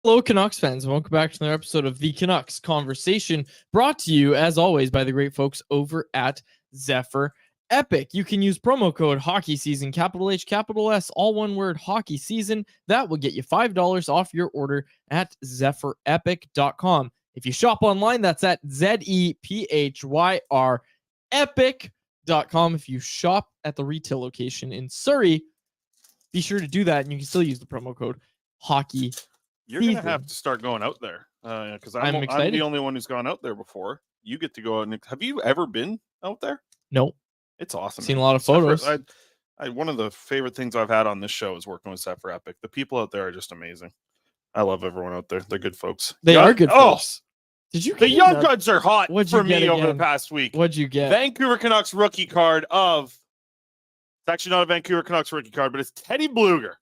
Hello, Canucks fans, and welcome back to another episode of the Canucks Conversation, brought to you, as always, by the great folks over at Zephyr Epic. You can use promo code Hockey Season, capital H, capital S, all one word, Hockey Season. That will get you $5 off your order at zephyrepic.com. If you shop online, that's at ZEPHYR epic.com. If you shop at the retail location in Surrey, be sure to do that, and you can still use the promo code Hockey Season. You're going to have to start going out there because I'm the only one who's gone out there before. You get to go out. Have you ever been out there? No. It's awesome. Seen a lot of photos. One of the favorite things I've had on this show is working with Zephyr Epic. The people out there are just amazing. I love everyone out there. They're good folks. They are good folks. Did you? The Young Guns are hot for me over the past week. What'd you get? Vancouver Canucks rookie card of. It's actually not a Vancouver Canucks rookie card, but it's Teddy Bluger.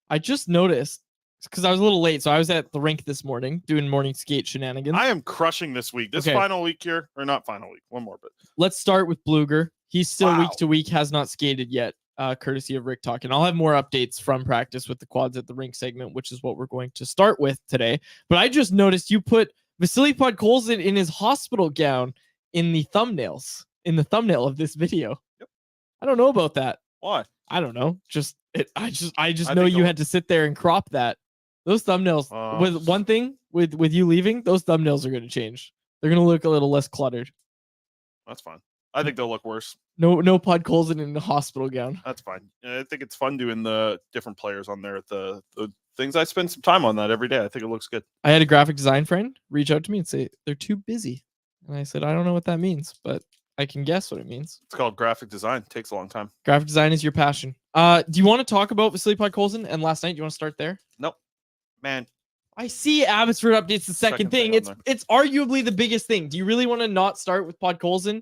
I just noticed. Because I was a little late, so I was at the rink this morning doing morning skate shenanigans. I am crushing this week. This final week here, or not final week, one more. But let's start with Bluger. He's still week to week, has not skated yet, courtesy of Rick Talk. And I'll have more updates from practice with the quads at the rink segment, which is what we're going to start with today. But I just noticed you put Vasily Podkolzin in his hospital gown in the thumbnail of this video. Yep. I don't know about that. Why? I don't know. I just know you had to sit there and crop that. Those thumbnails, with one thing, with you leaving, those thumbnails are going to change. They're going to look a little less cluttered. That's fine. I think they'll look worse. No Podkolzin in the hospital gown. That's fine. I think it's fun doing the different players on there. The things, I spend some time on that every day. I think it looks good. I had a graphic design friend reach out to me and say, they're too busy. And I said, I don't know what that means, but I can guess what it means. It's called graphic design. It takes a long time. Graphic design is your passion. Do you want to talk about Vasily Podkolzin and last night? Do you want to start there? Nope. Man, I see Abbotsford updates the second thing. It's arguably the biggest thing. Do you really want to not start with Podkolzin?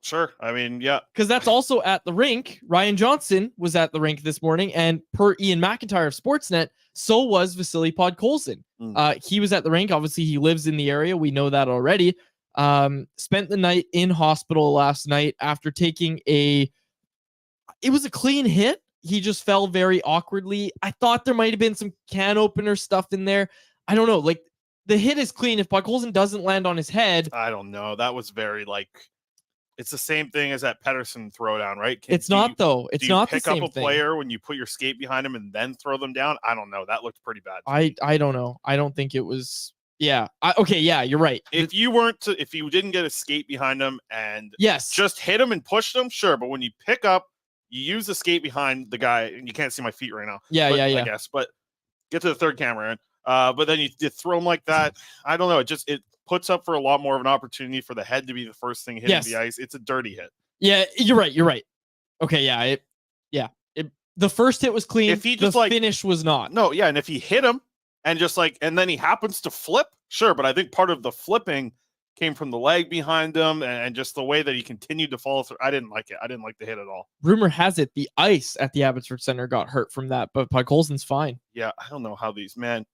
Sure. I mean, yeah. Because that's also at the rink. Ryan Johnson was at the rink this morning, and per Ian McIntyre of Sportsnet, so was Vasily Podkolzin. He was at the rink. Obviously, he lives in the area. We know that already. Spent the night in hospital last night after taking it was a clean hit. He just fell very awkwardly. I thought there might have been some can opener stuff in there. I don't know. Like, the hit is clean. If Podkolzin doesn't land on his head, I don't know. That was very it's the same thing as that Pettersson throwdown, right? It's not though. It's not the same thing. Pick up a player when you put your skate behind him and then throw them down. I don't know. That looked pretty bad. I don't know. I don't think it was. Yeah. Okay. Yeah, you're right. If you didn't get a skate behind him and just hit him and push them, sure. But when you pick up. You use the skate behind the guy, and you can't see my feet right now. Yeah. I guess, but get to the third camera, but then you throw him like that. I don't know. It puts up for a lot more of an opportunity for the head to be the first thing hitting the ice. It's a dirty hit. Yeah, you're right. Okay, the first hit was clean. If he just the finish was not. No, yeah, and if he hit him and and then he happens to flip, sure. But I think part of the flipping came from the leg behind him and just the way that he continued to follow through. I didn't like it. I didn't like the hit at all. Rumor has it the ice at the Abbotsford Center got hurt from that, but Podkolzin's fine. Yeah, I don't know how these, man.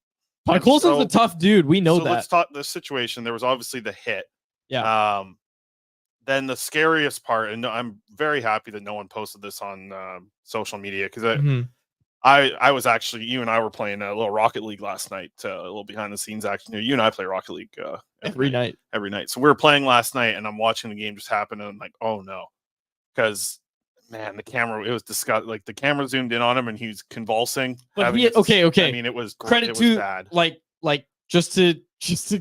Podkolzin's a tough dude. We know that. Let's talk the situation. There was obviously the hit. Yeah. Then the scariest part, and I'm very happy that no one posted this on social media because I was actually, you and I were playing a little Rocket League last night, a little behind the scenes action. You and I play Rocket League every night. So we were playing last night, and I'm watching the game just happen, and I'm like, oh no, because man, the camera, it was disgusting. Like the camera zoomed in on him, and he was convulsing. But okay. I mean, it was credit to bad. Like just to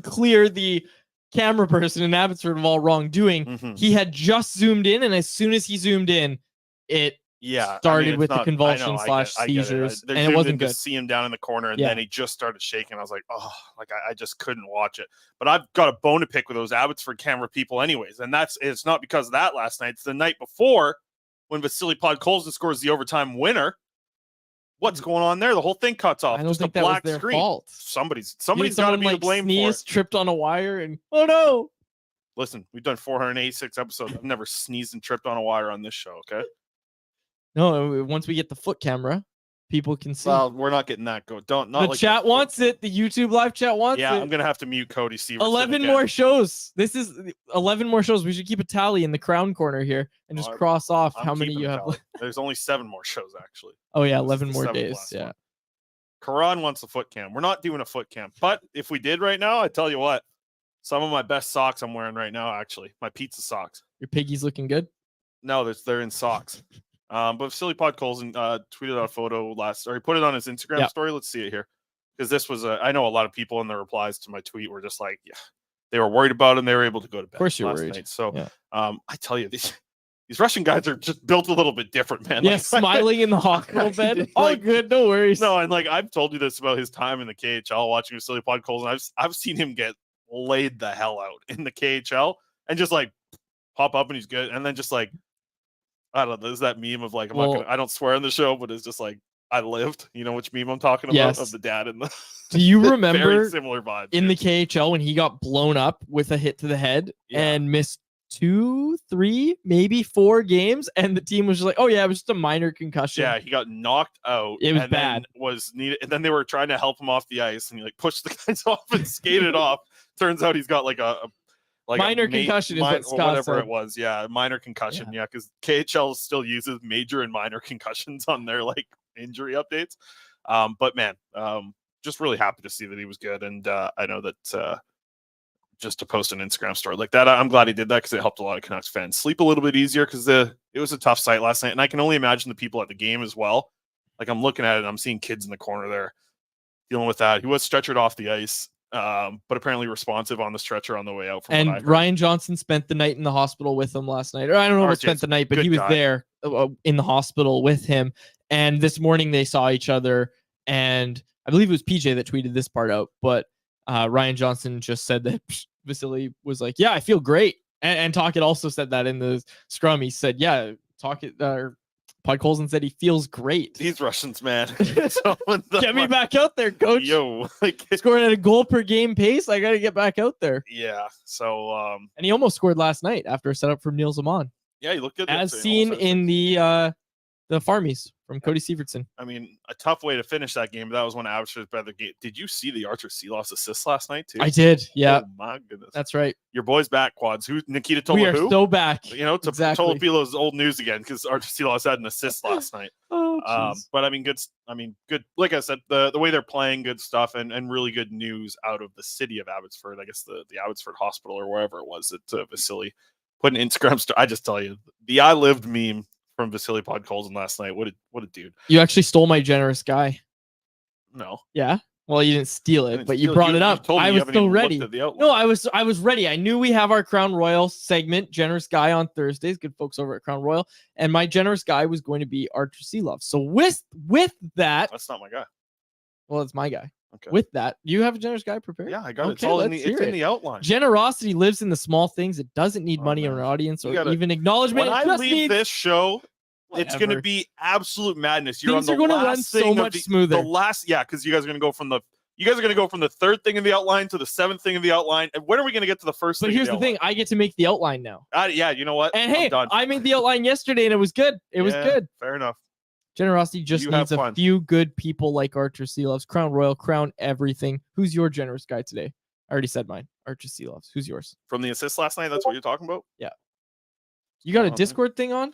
clear the camera person in Abbotsford of all wrongdoing. He had just zoomed in, and as soon as he zoomed in, it started with the convulsion / seizures, and it wasn't good. To see him down in the corner, and then he just started shaking. I was like, oh, I just couldn't watch it. But I've got a bone to pick with those Abbotsford camera people, anyways, and it's not because of that last night. It's the night before when Vasily Podkolzin scores the overtime winner. What's going on there? The whole thing cuts off. I don't think that was their fault. Somebody's got to be to blame for it. Tripped on a wire, and oh no! Listen, we've done 486 episodes. I've never sneezed and tripped on a wire on this show. Okay. No, once we get the foot camera, people can see. Well, we're not getting that go. The chat wants it. The YouTube live chat wants it. Yeah, I'm gonna have to mute Cody. 11 more shows. This is 11 more shows. We should keep a tally in the crown corner here and just cross off how many you have. There's only 7 more shows actually. Oh yeah, 11 more days. Yeah. Karan wants a foot cam. We're not doing a foot cam. But if we did right now, I tell you what, some of my best socks I'm wearing right now, actually. My pizza socks. Your piggy's looking good? No, they're in socks. But Vasily Podkolzin tweeted out a photo he put it on his Instagram story. Let's see it here. Because this was I know a lot of people in their replies to my tweet were just like, yeah, they were worried about him. They were able to go to bed. Of course you're last worried. night. So I tell you, these Russian guys are just built a little bit different, man. Yeah, smiling in the hospital bed. All good, no worries. No, and I've told you this about his time in the KHL watching Vasily Podkolzin. I've seen him get laid the hell out in the KHL and just pop up and he's good. And then just I don't know, there's that meme of I don't swear on the show, but it's just I lived. You know which meme I'm talking about of the dad and the Do you remember very similar vibes in the KHL when he got blown up with a hit to the head and missed 2, 3, maybe 4 games, and the team was just like, oh yeah, it was just a minor concussion. Yeah, he got knocked out. It was bad. Was needed, and then they were trying to help him off the ice, and he pushed the guys off and skated off. Turns out he's got a minor concussion is what Scott whatever said. it was. Yeah, minor concussion. Yeah, because KHL still uses major and minor concussions on their injury updates. But man, just really happy to see that he was good, and I know that just to post an Instagram story like that, I'm glad he did that because it helped a lot of Canucks fans sleep a little bit easier because it was a tough sight last night, and I can only imagine the people at the game as well. I'm looking at it, and I'm seeing kids in the corner there dealing with that. He was stretchered off the ice. But apparently responsive on the stretcher on the way out. And Ryan Johnson spent the night in the hospital with him last night. Or I don't know if spent the night, but he was there in the hospital with him. And this morning they saw each other. And I believe it was PJ that tweeted this part out. But Ryan Johnson just said that Vasily was like, yeah, I feel great. And Tocchet also said that in the scrum. He said, yeah, Podkolzin said he feels great. These Russians, man. Get me back out there, coach. Yo, scoring at a goal per game pace. I got to get back out there. Yeah. So, and he almost scored last night after a setup from Neil Zaman. Yeah, he looked good. As seen in the Farmies from Cody Sievertson. I mean, a tough way to finish that game, but that was one of Abbotsford's better game. Did you see the Archer Silovs assist last night too? I did. Yeah. Oh my goodness. That's right. Your boy's back, Quads. Who? Nikita Tolopu? We are so back. You know, to Tolopilo's old news again because Archer Silovs had an assist last night. But I mean, good. Good. Like I said, the way they're playing, good stuff, and really good news out of the city of Abbotsford. I guess the Abbotsford Hospital or wherever it was that Vasily put an Instagram story. I just tell you, the "I lived" meme from Vasily Podkolzin last night. What a dude. You actually stole my generous guy. No. Yeah. Well, you didn't steal it, but you brought it up. I was still ready. No, I was ready. I knew we have our Crown Royal segment, Generous Guy, on Thursdays. Good folks over at Crown Royal. And my generous guy was going to be Archer Silovs. So with that. That's not my guy. Well, it's my guy. Okay. With that, you have a generous guy prepared? Yeah, I got it. It's all in the outline. Generosity lives in the small things. It doesn't need money in our audience or even acknowledgement. When I leave this show, it's going to be absolute madness. Things are going to run so much smoother. Because you guys are going to go from the third thing in the outline to the seventh thing in the outline. And when are we going to get to the first thing? But here's the thing. I get to make the outline now. Yeah, you know what? And hey, I made the outline yesterday and it was good. It was good. Fair enough. Generosity just needs a few good people like Archer Silovs. Crown Royal, crown everything. Who's your generous guy today? I already said mine. Archer Silovs. Who's yours? From the assist last night, that's what you're talking about? Yeah. You got a Discord thing on?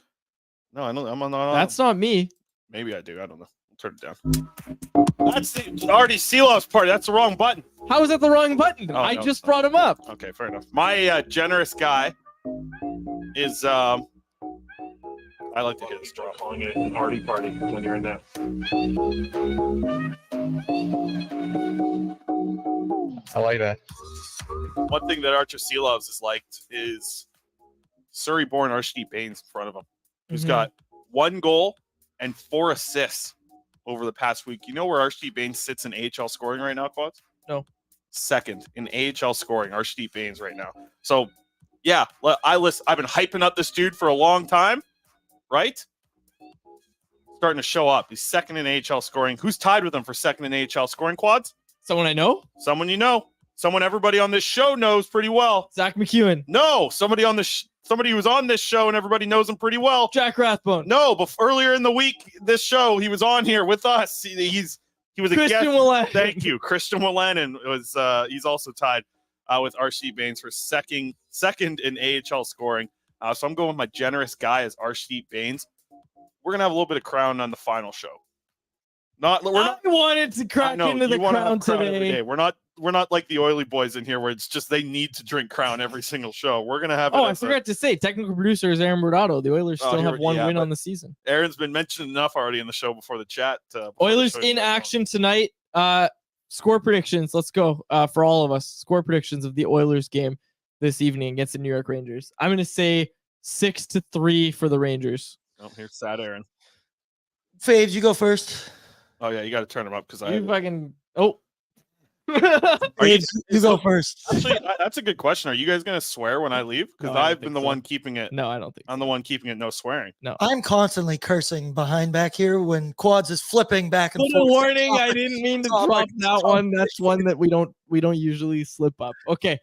No, I don't. I'm on. That's not me. Maybe I do. I don't know. I'll turn it down. That's the already Silovs part. That's the wrong button. How is that the wrong button? I just brought him up. Okay, fair enough. My generous guy is I like to hit a straw calling it an arty party when you're in that. I like that. One thing that Archer Silovs has liked is Surrey-born Archie Baines in front of him, who's got 1 goal and 4 assists over the past week. You know where Archie Baines sits in AHL scoring right now, Quads? No. Second in AHL scoring, Archie Baines right now. So, yeah, I've been hyping up this dude for a long time. Right? Starting to show up. He's second in AHL scoring. Who's tied with him for second in AHL scoring, Quads? Someone I know? Someone you know. Someone everybody on this show knows pretty well. Zach McEwen. No, somebody who's on this show and everybody knows him pretty well. Jack Rathbone. No, but earlier in the week, this show, he was on here with us. He was a Christian guest. Willenin. Thank you. Christian Willenin was he's also tied with Archie Baines for second in AHL scoring. So I'm going with my generous guy as Archie Baines. We're going to have a little bit of crown on the final show. We're not. I wanted to crack into the Crown today. Every day. We're not like the oily boys in here where it's just they need to drink Crown every single show. We're gonna have. I forgot to say, technical producer is Aaron Bordado. The Oilers still have one win on the season. Aaron's been mentioned enough already in the show before the chat. Oilers in action tonight. Score predictions. Let's go for all of us. Score predictions of the Oilers game this evening against the New York Rangers. I'm gonna say 6-3 for the Rangers. Oh, here's sad Aaron. Faves, you go first. Oh yeah, you got to turn them up because you fucking you go first. Actually, that's a good question. Are you guys gonna swear when I leave? Because I've been the one keeping it. No, I don't think I'm the one keeping it. No swearing. No, I'm constantly cursing behind back here when Quads is flipping back and forth. Warning! I didn't mean to drop that one. That's one that we don't usually slip up. Okay.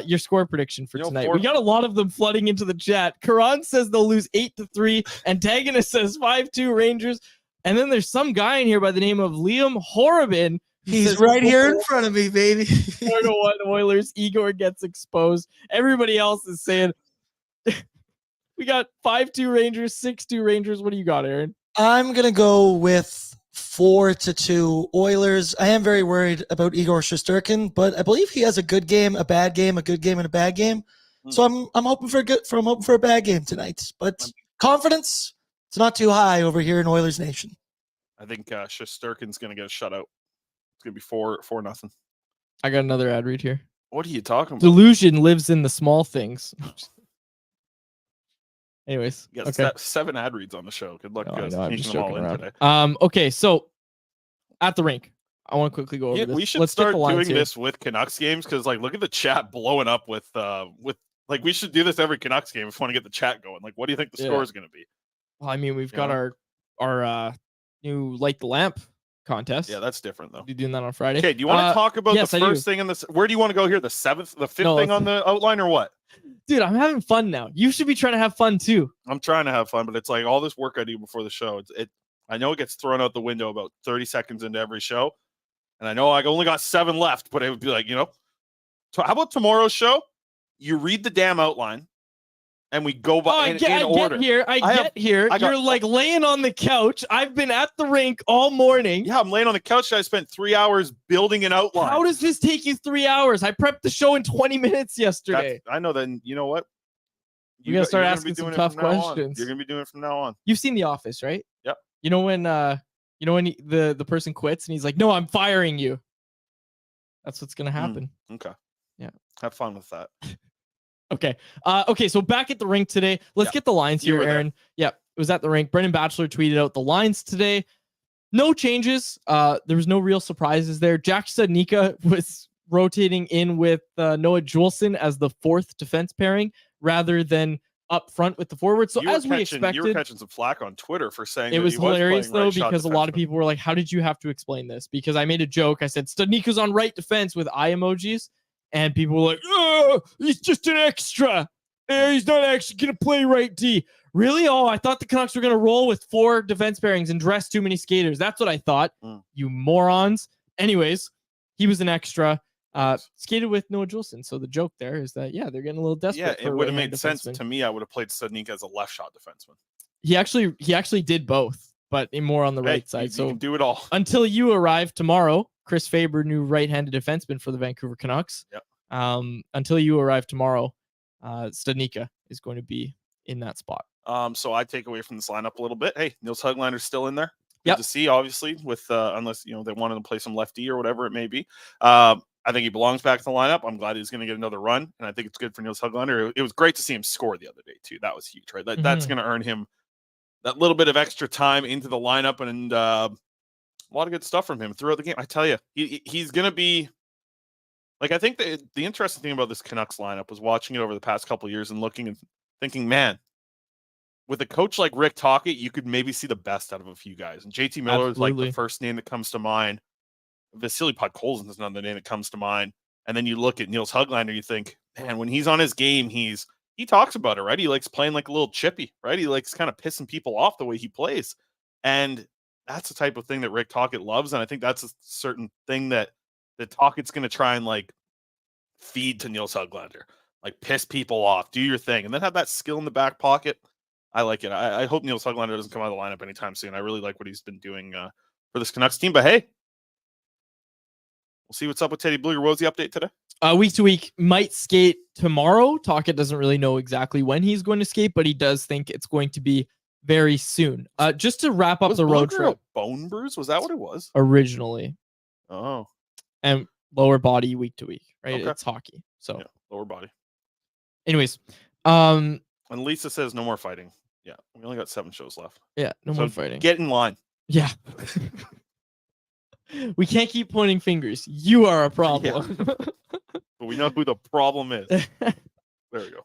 Your score prediction for tonight. We got a lot of them flooding into the chat. Karan says they'll lose 8-3. Antagonist says 5-2 Rangers. And then there's some guy in here by the name of Liam Horobin. He's right here in front of me, baby. 4-1 Oilers. Igor gets exposed. Everybody else is saying we got 5-2 Rangers, 6-2 Rangers. What do you got, Aaron? I'm gonna go with 4-2 Oilers. I am very worried about Igor Shesterkin, but I believe he has a good game, a bad game, a good game, and a bad game. So I'm hoping for a bad game tonight. But confidence, it's not too high over here in Oilers Nation. I think Shesterkin's gonna get a shutout. It's gonna be 4-0. I got another ad read here. What are you talking about? Delusion lives in the small things. Anyways, you got 7 ad reads on the show. Good luck, guys. I'm just joking around. Okay, so at the rink, I want to quickly go over this. We should start doing this with Canucks games because, like, look at the chat blowing up with like we should do this every Canucks game if we want to get the chat going. Like, what do you think the score is going to be? Well, I mean, we've got our new light the lamp contest. Yeah, that's different though. You doing that on Friday? Okay, do you want to talk about the first thing in this? Where do you want to go here? The 7th, the 5th thing on the outline, or what? Dude, I'm having fun now. You should be trying to have fun too. I'm trying to have fun, but it's like all this work I do before the show. I know it gets thrown out the window about 30 seconds into every show, and I know I only got 7 left. But it would be like, so how about tomorrow's show? You read the damn outline. And we go by in order. I get here. You're like laying on the couch. I've been at the rink all morning. Yeah, I'm laying on the couch. I spent 3 hours building an outline. How does this take you 3 hours? I prepped the show in 20 minutes yesterday. I know. Then you know what? You're gonna start asking some tough questions. You're gonna be doing it from now on. You've seen The Office, right? Yep. You know when the person quits and he's like, "No, I'm firing you." That's what's gonna happen. Okay. Yeah. Have fun with that. Okay. Okay. So back at the rink today. Let's get the lines here, Aaron. Yeah, it was at the rink. Brendan Batchelor tweeted out the lines today. No changes. There was no real surprises there. Jack Studnicka was rotating in with Noah Juulsen as the 4th defense pairing rather than up front with the forward. So as we expected, you were catching some flack on Twitter for saying it was hilarious though, because a lot of people were like, "How did you have to explain this?" Because I made a joke. I said Studnicka's on right defense with eye emojis. And people were like, "Oh, he's just an extra. He's not actually going to play right D." Really? Oh, I thought the Canucks were going to roll with 4 defense pairings and dress too many skaters. That's what I thought. You morons. Anyways, he was an extra. Skated with Noah Juulsen. So the joke there is that, they're getting a little desperate. Yeah, it would have made sense to me. I would have played Studnicka as a left shot defenseman. He actually did both, but more on the right side. So you can do it all. Until you arrive tomorrow, Chris Faber, new right-handed defenseman for the Vancouver Canucks. Yep. Until you arrive tomorrow, Studnicka is going to be in that spot. So I take away from this lineup a little bit. Hey, Nils Höglander's still in there. Good to see, obviously, with unless they wanted to play some lefty or whatever it may be. I think he belongs back in the lineup. I'm glad he's going to get another run, and I think it's good for Nils Höglander. It was great to see him score the other day too. That was huge, right? That's going to earn him that little bit of extra time into the lineup, and a lot of good stuff from him throughout the game. I tell you, he's going to be like, I think the interesting thing about this Canucks lineup was watching it over the past couple of years and looking and thinking, man, with a coach like Rick Tocchet, you could maybe see the best out of a few guys. And JT Miller is like the first name that comes to mind. Vasily Podkolzin is another name that comes to mind. And then you look at Nils Höglander, you think, man, when he's on his game, he talks about it, right? He likes playing like a little chippy, right? He likes kind of pissing people off the way he plays. And that's the type of thing that Rick Tocchet loves. And I think that's a certain thing that Tocchet's going to try and like feed to Nils Höglander, like piss people off, do your thing, and then have that skill in the back pocket. I like it. I hope Nils Höglander doesn't come out of the lineup anytime soon. I really like what he's been doing for this Canucks team. But hey, we'll see what's up with Teddy Bluger. What was the update today? Week to week, might skate tomorrow. Tocchet doesn't really know exactly when he's going to skate, but he does think it's going to be very soon. Just to wrap up the road trip. A bone bruise? Was that what it was? Originally. Oh. And lower body week to week, right? Okay. It's hockey. So yeah, lower body. Anyways. And Lisa says no more fighting. Yeah. We only got 7 shows left. Yeah, no more fighting. Get in line. Yeah. We can't keep pointing fingers. You are a problem. Yeah. But we know who the problem is. There we go.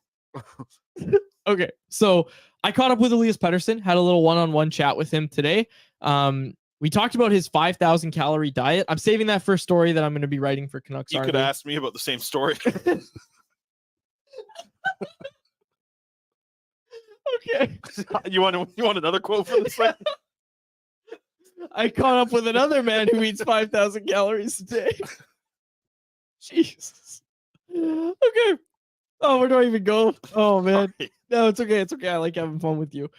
Okay, so I caught up with Elias Pettersson, had a little one-on-one chat with him today. We talked about his 5,000 calorie diet. I'm saving that for a story that I'm going to be writing for Canucks. You could ask me about the same story. Okay. You want another quote from this? I caught up with another man who eats 5,000 calories a day. Jesus. Okay. Oh, where do I even go? Oh man. Sorry. No, it's okay. It's okay. I like having fun with you.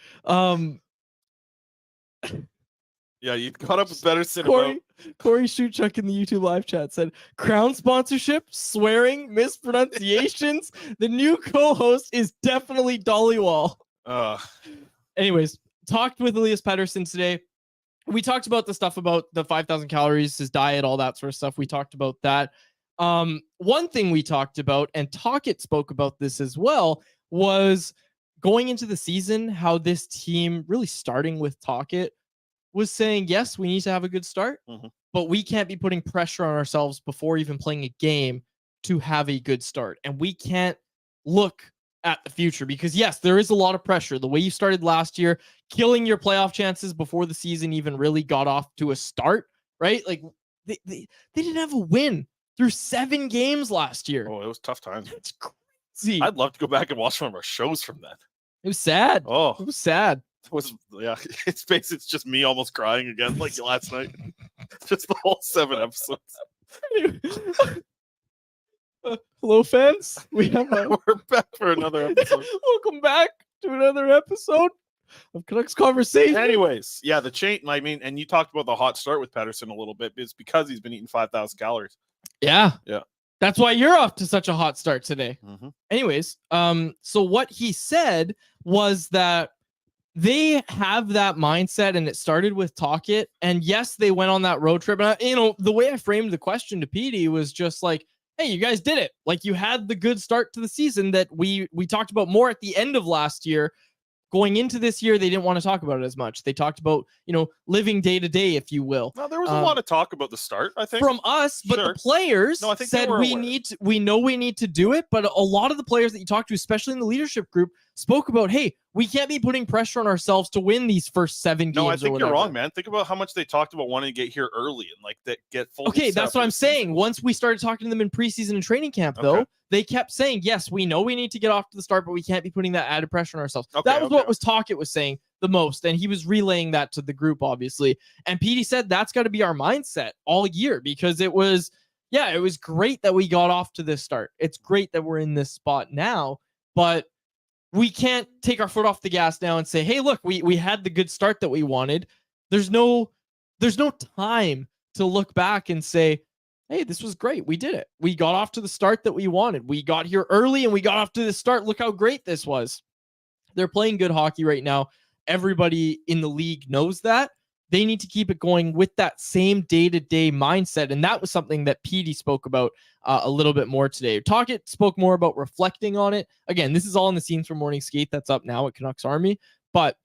Yeah, you caught up with Pettersson. Corey Shutchuk in the YouTube live chat said, Crown sponsorship, swearing, mispronunciations. The new co-host is definitely Dollywall. Anyways, talked with Elias Pettersson today. We talked about the stuff about the 5,000 calories, his diet, all that sort of stuff. We talked about that. One thing we talked about, and Tocchet spoke about this as well, was going into the season, how this team, really starting with Tocchet, was saying, yes, we need to have a good start, but we can't be putting pressure on ourselves before even playing a game to have a good start. And we can't look at the future because, yes, there is a lot of pressure. The way you started last year, killing your playoff chances before the season even really got off to a start, right? Like they didn't have a win through 7 games last year. Oh, it was tough times. That's crazy. I'd love to go back and watch one of our shows from then. It was sad. Oh, it was sad. It's basically just me almost crying again like last night. Just the whole 7 episodes. Hello, fans. We're back for another episode. Welcome back to another episode of Canucks Conversation. Anyways, yeah, the chain. I mean, and you talked about the hot start with Pettersson a little bit. It's because he's been eating 5,000 calories. Yeah. That's why you're off to such a hot start today. Anyways, so what he said was that they have that mindset, and it started with Tocchet. And yes, they went on that road trip. And the way I framed the question to Petey was just like, hey, you guys did it. Like, you had the good start to the season that we talked about more at the end of last year. Going into this year, they didn't want to talk about it as much. They talked about, living day to day, if you will. Well, there was a lot of talk about the start, I think, from us, but the players said we know we need to do it. But a lot of the players that you talked to, especially in the leadership group, spoke about, hey, we can't be putting pressure on ourselves to win these first 7 games. No, I think you're wrong, man. Think about how much they talked about wanting to get here early and get full. Okay, that's what I'm saying. Once we started talking to them in preseason and training camp, though, they kept saying, yes, we know we need to get off to the start, but we can't be putting that added pressure on ourselves. That was what Tocchet was saying the most, and he was relaying that to the group, obviously. And Petey said that's got to be our mindset all year, because it was great that we got off to this start. It's great that we're in this spot now, but we can't take our foot off the gas now and say, hey, look, we had the good start that we wanted. There's no time to look back and say, hey, this was great. We did it. We got off to the start that we wanted. We got here early and we got off to the start. Look how great this was. They're playing good hockey right now. Everybody in the league knows that. They need to keep it going with that same day-to-day mindset. And that was something that Petey spoke about a little bit more today. Tocchet spoke more about reflecting on it. Again, this is all in the Scenes from Morning Skate that's up now at Canucks Army. But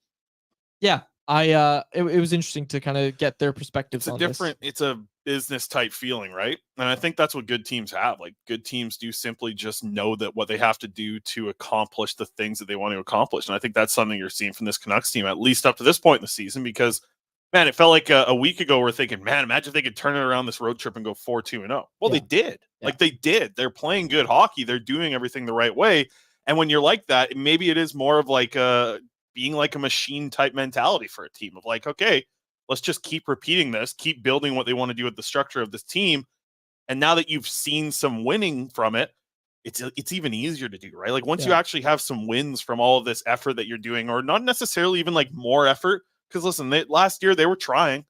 yeah, it was interesting to kind of get their perspectives on this. It's a business type feeling, right? And I think that's what good teams have. Like, good teams do simply just know that what they have to do to accomplish the things that they want to accomplish. And I think that's something you're seeing from this Canucks team, at least up to this point in the season, because man, it felt like a week ago we're thinking, man, imagine if they could turn it around this road trip and go 4-2-0. Well, they did. Yeah. Like, they did. They're playing good hockey. They're doing everything the right way. And when you're like that, maybe it is more of like being like a machine type mentality for a team of like, okay, let's just keep repeating this, keep building what they want to do with the structure of this team. And now that you've seen some winning from it, it's even easier to do, right? Like, once you actually have some wins from all of this effort that you're doing, or not necessarily even like more effort, because listen, last year they were trying.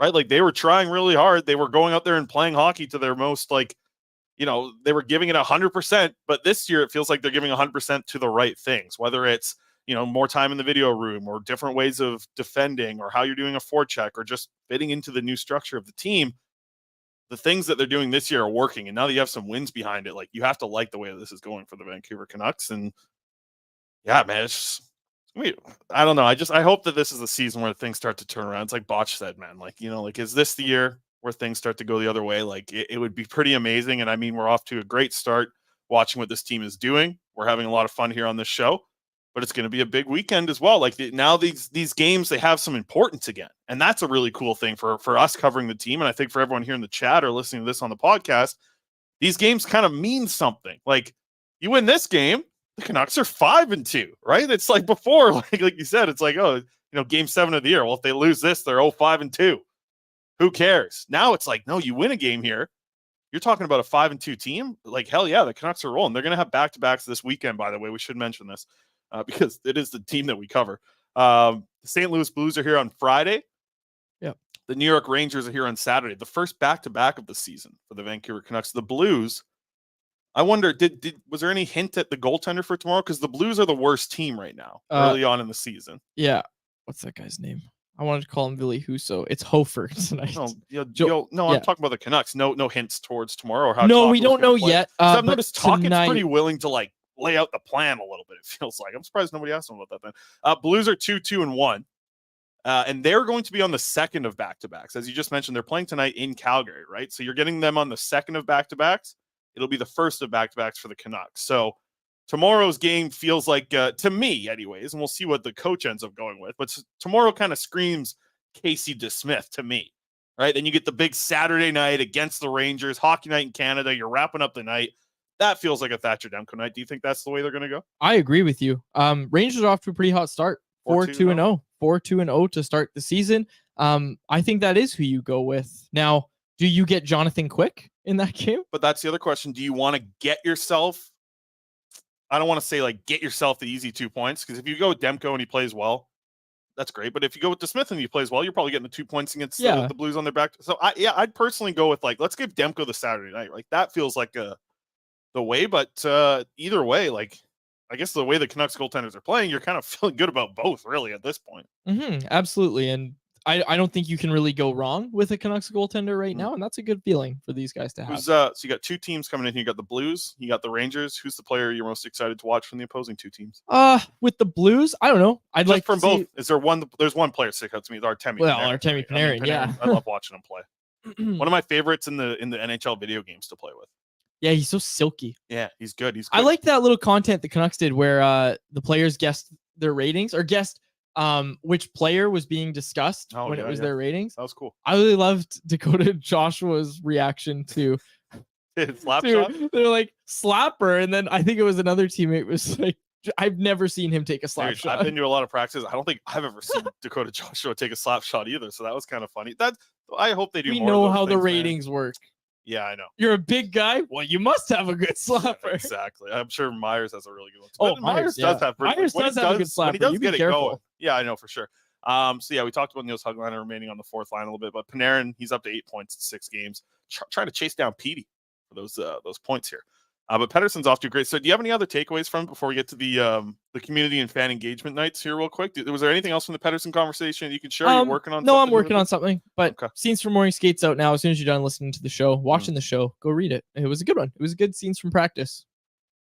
right? Like they were trying really hard. They were going out there and playing hockey to their most they were giving it 100%, but this year it feels like they're giving 100% to the right things, whether it's, more time in the video room or different ways of defending or how you're doing a forecheck or just fitting into the new structure of the team. The things that they're doing this year are working. And now that you have some wins behind it, like you have to like the way this is going for the Vancouver Canucks. And yeah, man, it's just, I don't know. I hope that this is the season where things start to turn around. It's like Botch said, man, is this the year where things start to go the other way? Like it would be pretty amazing. And I mean, we're off to a great start watching what this team is doing. We're having a lot of fun here on this show, but it's going to be a big weekend as well. Like now these games, they have some importance again. And that's a really cool thing for us covering the team. And I think for everyone here in the chat or listening to this on the podcast, these games kind of mean something. Like you win this game, the Canucks are 5-2, right? It's like before, like you said, it's like, game 7 of the year. Well, if they lose this, they're 5-2. Who cares? Now it's like, no, you win a game here. You're talking about a 5-2 team. Like, hell yeah, the Canucks are rolling. They're going to have back-to-backs this weekend, by the way. We should mention this because it is the team that we cover. The St. Louis Blues are here on Friday. Yeah. The New York Rangers are here on Saturday. The first back-to-back of the season for the Vancouver Canucks. The Blues, I wonder, was there any hint at the goaltender for tomorrow? Because the Blues are the worst team right now, early on in the season. Yeah. What's that guy's name? I wanted to call him Billy Huso. It's Hofer tonight. I'm talking about the Canucks. No hints towards tomorrow or how. No, we don't know yet. I've noticed Talkin's pretty willing to lay out the plan a little bit. It feels like I'm surprised nobody asked him about that. Then Blues are 2-2-1, and they're going to be on the second of back-to-backs. As you just mentioned, they're playing tonight in Calgary, right? So you're getting them on the second of back-to-backs. It'll be the first of back-to-backs for the Canucks. So tomorrow's game feels like, to me anyways, and we'll see what the coach ends up going with, but tomorrow kind of screams Casey DeSmith to me, right? Then you get the big Saturday night against the Rangers, hockey night in Canada. You're wrapping up the night. That feels like a Thatcher Demko night. Do you think that's the way they're going to go? I agree with you. Rangers are off to a pretty hot start. 4-2-0. 4-2-0 to start the season. I think that is who you go with. Now, do you get Jonathan Quick in that game? But that's the other question. Do you want to get yourself, I don't want to say get yourself the easy 2 points, because if you go with Demko and he plays well, that's great. But if you go with DeSmith and he plays well, you're probably getting the 2 points against the Blues on their back. So I'd personally go with let's give Demko the Saturday night. Like that feels like the way. But either way, I guess the way the Canucks goaltenders are playing, you're kind of feeling good about both really at this point. Mm-hmm, absolutely. And I don't think you can really go wrong with a Canucks goaltender right now, and that's a good feeling for these guys to have. So you got two teams coming in here. You got the Blues, you got the Rangers. Who's the player you're most excited to watch from the opposing two teams? With the Blues, I don't know. I'd like from both. Is there one? There's one player stick out to me. Artemi. Well, Artemi Panarin, yeah. I love watching him play. One of my favorites in the NHL video games to play with. Yeah, he's so silky. Yeah, he's good. I like that little content the Canucks did where the players guessed their ratings or guessed which player was being discussed when it was their ratings. That was cool. I really loved Dakota Joshua's reaction to slap shot. They're like slapper, and then I think it was another teammate was like, I've never seen him take a slap shot. I've been to a lot of practices. I don't think I've ever seen Dakota Joshua take a slap shot either. So that was kind of funny. I hope they do. We more know of those how the things, ratings work. Yeah, I know. You're a big guy. Well, you must have a good slapper. Yeah, exactly. I'm sure Myers has a really good one. Oh, Myers does have. Myers does have a good slapper. He does you get be it careful. going. Yeah, I know for sure. So yeah, we talked about Niels Höglander remaining on the fourth line a little bit, but Panarin, he's up to 8 points in 6 games. Trying to chase down Petey for those points here. But Pettersson's off to a great start. Do you have any other takeaways from before we get to the community and fan engagement nights here real quick? Was there anything else from the Pettersson conversation you can share? You're working on? No, I'm working on something. But Scenes from Morning Skate's out now. As soon as you're done listening to the show, watching the show, go read it. It was a good one. It was a good Scenes from Practice.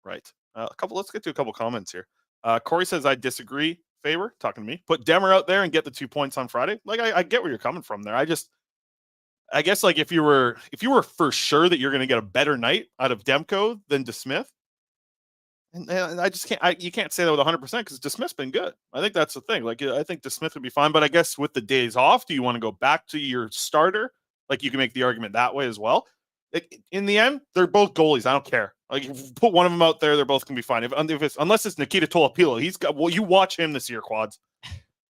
Right. Let's get to a couple comments here. Corey says, I disagree. Faber, talking to me. Put Demmer out there and get the 2 points on Friday. I get where you're coming from there. I guess if you were for sure that you're going to get a better night out of Demko than DeSmith, and I just can't. You can't say that with 100% because DeSmith's been good. I think that's the thing. I think DeSmith would be fine, but I guess with the days off, do you want to go back to your starter? You can make the argument that way as well. In the end, they're both goalies. I don't care. If you put one of them out there, they're both gonna be fine. Unless it's Nikita Tolopilo, you watch him this year, Quads.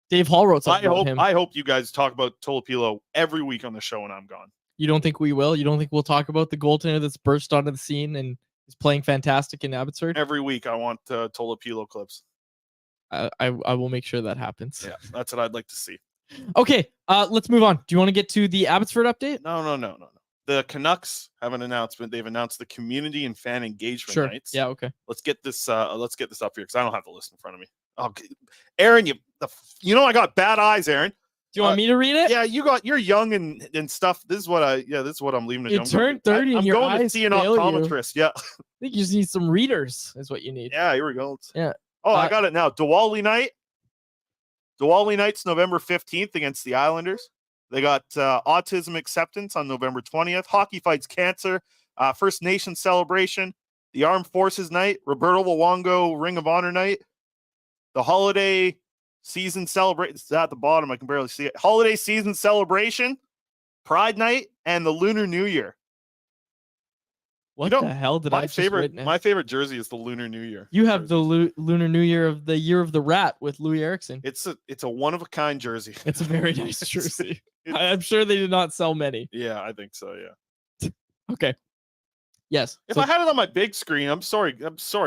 Dave Hall wrote something about him. I hope you guys talk about Tolopilo every week on the show when I'm gone. You don't think we will? You don't think we'll talk about the goaltender that's burst onto the scene and is playing fantastic in Abbotsford? Every week, I want Tolopilo clips. I will make sure that happens. Yeah, that's what I'd like to see. Okay, let's move on. Do you want to get to the Abbotsford update? No. The Canucks have an announcement. They've announced the community and fan engagement nights. Yeah, okay. Let's get this up here because I don't have the list in front of me. Okay. Aaron, I got bad eyes, Aaron. Do you want me to read it? Yeah, you're young and stuff. This is what I'm leaving to You turned 30 and I'm your going to eyes see an fail you. optometrist. Yeah. I think you just need some readers is what you need. Yeah, here we go. Yeah. Oh, I got it now. Diwali night. Diwali night's November 15th against the Islanders. They got autism acceptance on November 20th. Hockey fights cancer. First Nation celebration. The Armed Forces night. Roberto Luongo Ring of Honor night. The holiday season celebration. It's at the bottom. I can barely see it. Holiday season celebration. Pride night and the Lunar New Year. What the hell did I just witness? My favorite jersey is the Lunar New Year. You have the Lunar New Year of the Year of the Rat with Louis Eriksson. It's a one of a kind jersey. It's a very nice jersey. I'm sure they did not sell many. Yeah, I think so. Yeah. Okay. Yes. If I had it on my big screen, I'm sorry,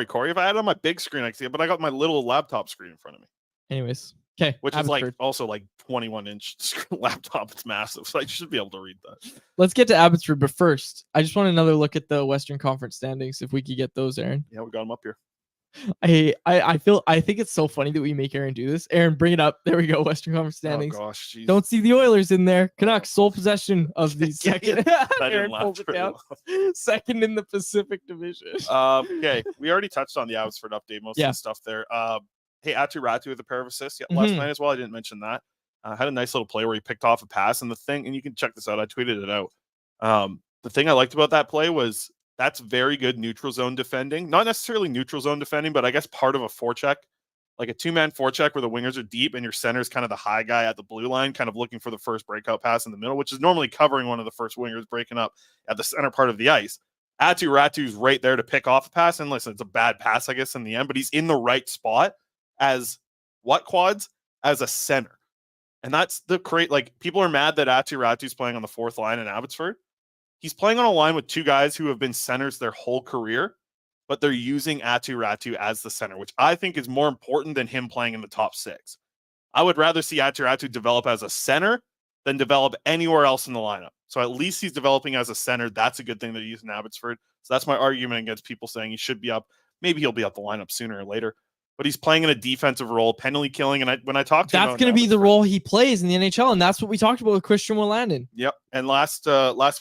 Corey. If I had it on my big screen, I could see it, but I got my little laptop screen in front of me. Anyways. Okay. Which is also 21-inch laptop. It's massive. So I should be able to read that. Let's get to Abbotsford, but first, I just want another look at the Western Conference standings if we could get those, Aaron. Yeah, we got them up here. I think it's so funny that we make Aaron do this. Aaron, bring it up. There we go. Western Conference standings. Oh gosh, geez. Don't see the Oilers in there. Canucks sole possession of the second. Aaron pulls it down. Second in the Pacific Division. Okay, we already touched on the Abbotsford update. Most of the stuff there. Hey, Atu Ratu with a pair of assists last night as well. I didn't mention that. Had a nice little play where he picked off a pass, and you can check this out. I tweeted it out. The thing I liked about that play was that's very good neutral zone defending. Not necessarily neutral zone defending, but I guess part of a forecheck, like a two-man forecheck where the wingers are deep and your center is kind of the high guy at the blue line, kind of looking for the first breakout pass in the middle, which is normally covering one of the first wingers breaking up at the center part of the ice. Atu Ratu's right there to pick off a pass, and listen, it's a bad pass, I guess, in the end, but he's in the right spot as what quads? As a center. And that's people are mad that Atu Ratu's playing on the fourth line in Abbotsford. He's playing on a line with two guys who have been centers their whole career, but they're using Atu Ratu as the center, which I think is more important than him playing in the top six. I would rather see Atu Ratu develop as a center than develop anywhere else in the lineup. So at least he's developing as a center. That's a good thing that he's in Abbotsford. So that's my argument against people saying he should be up. Maybe he'll be up the lineup sooner or later. But he's playing in a defensive role, penalty killing. And when I talked to him, that's going to be the role he plays in the NHL, and that's what we talked about with Christian Wolanin. Yep. And last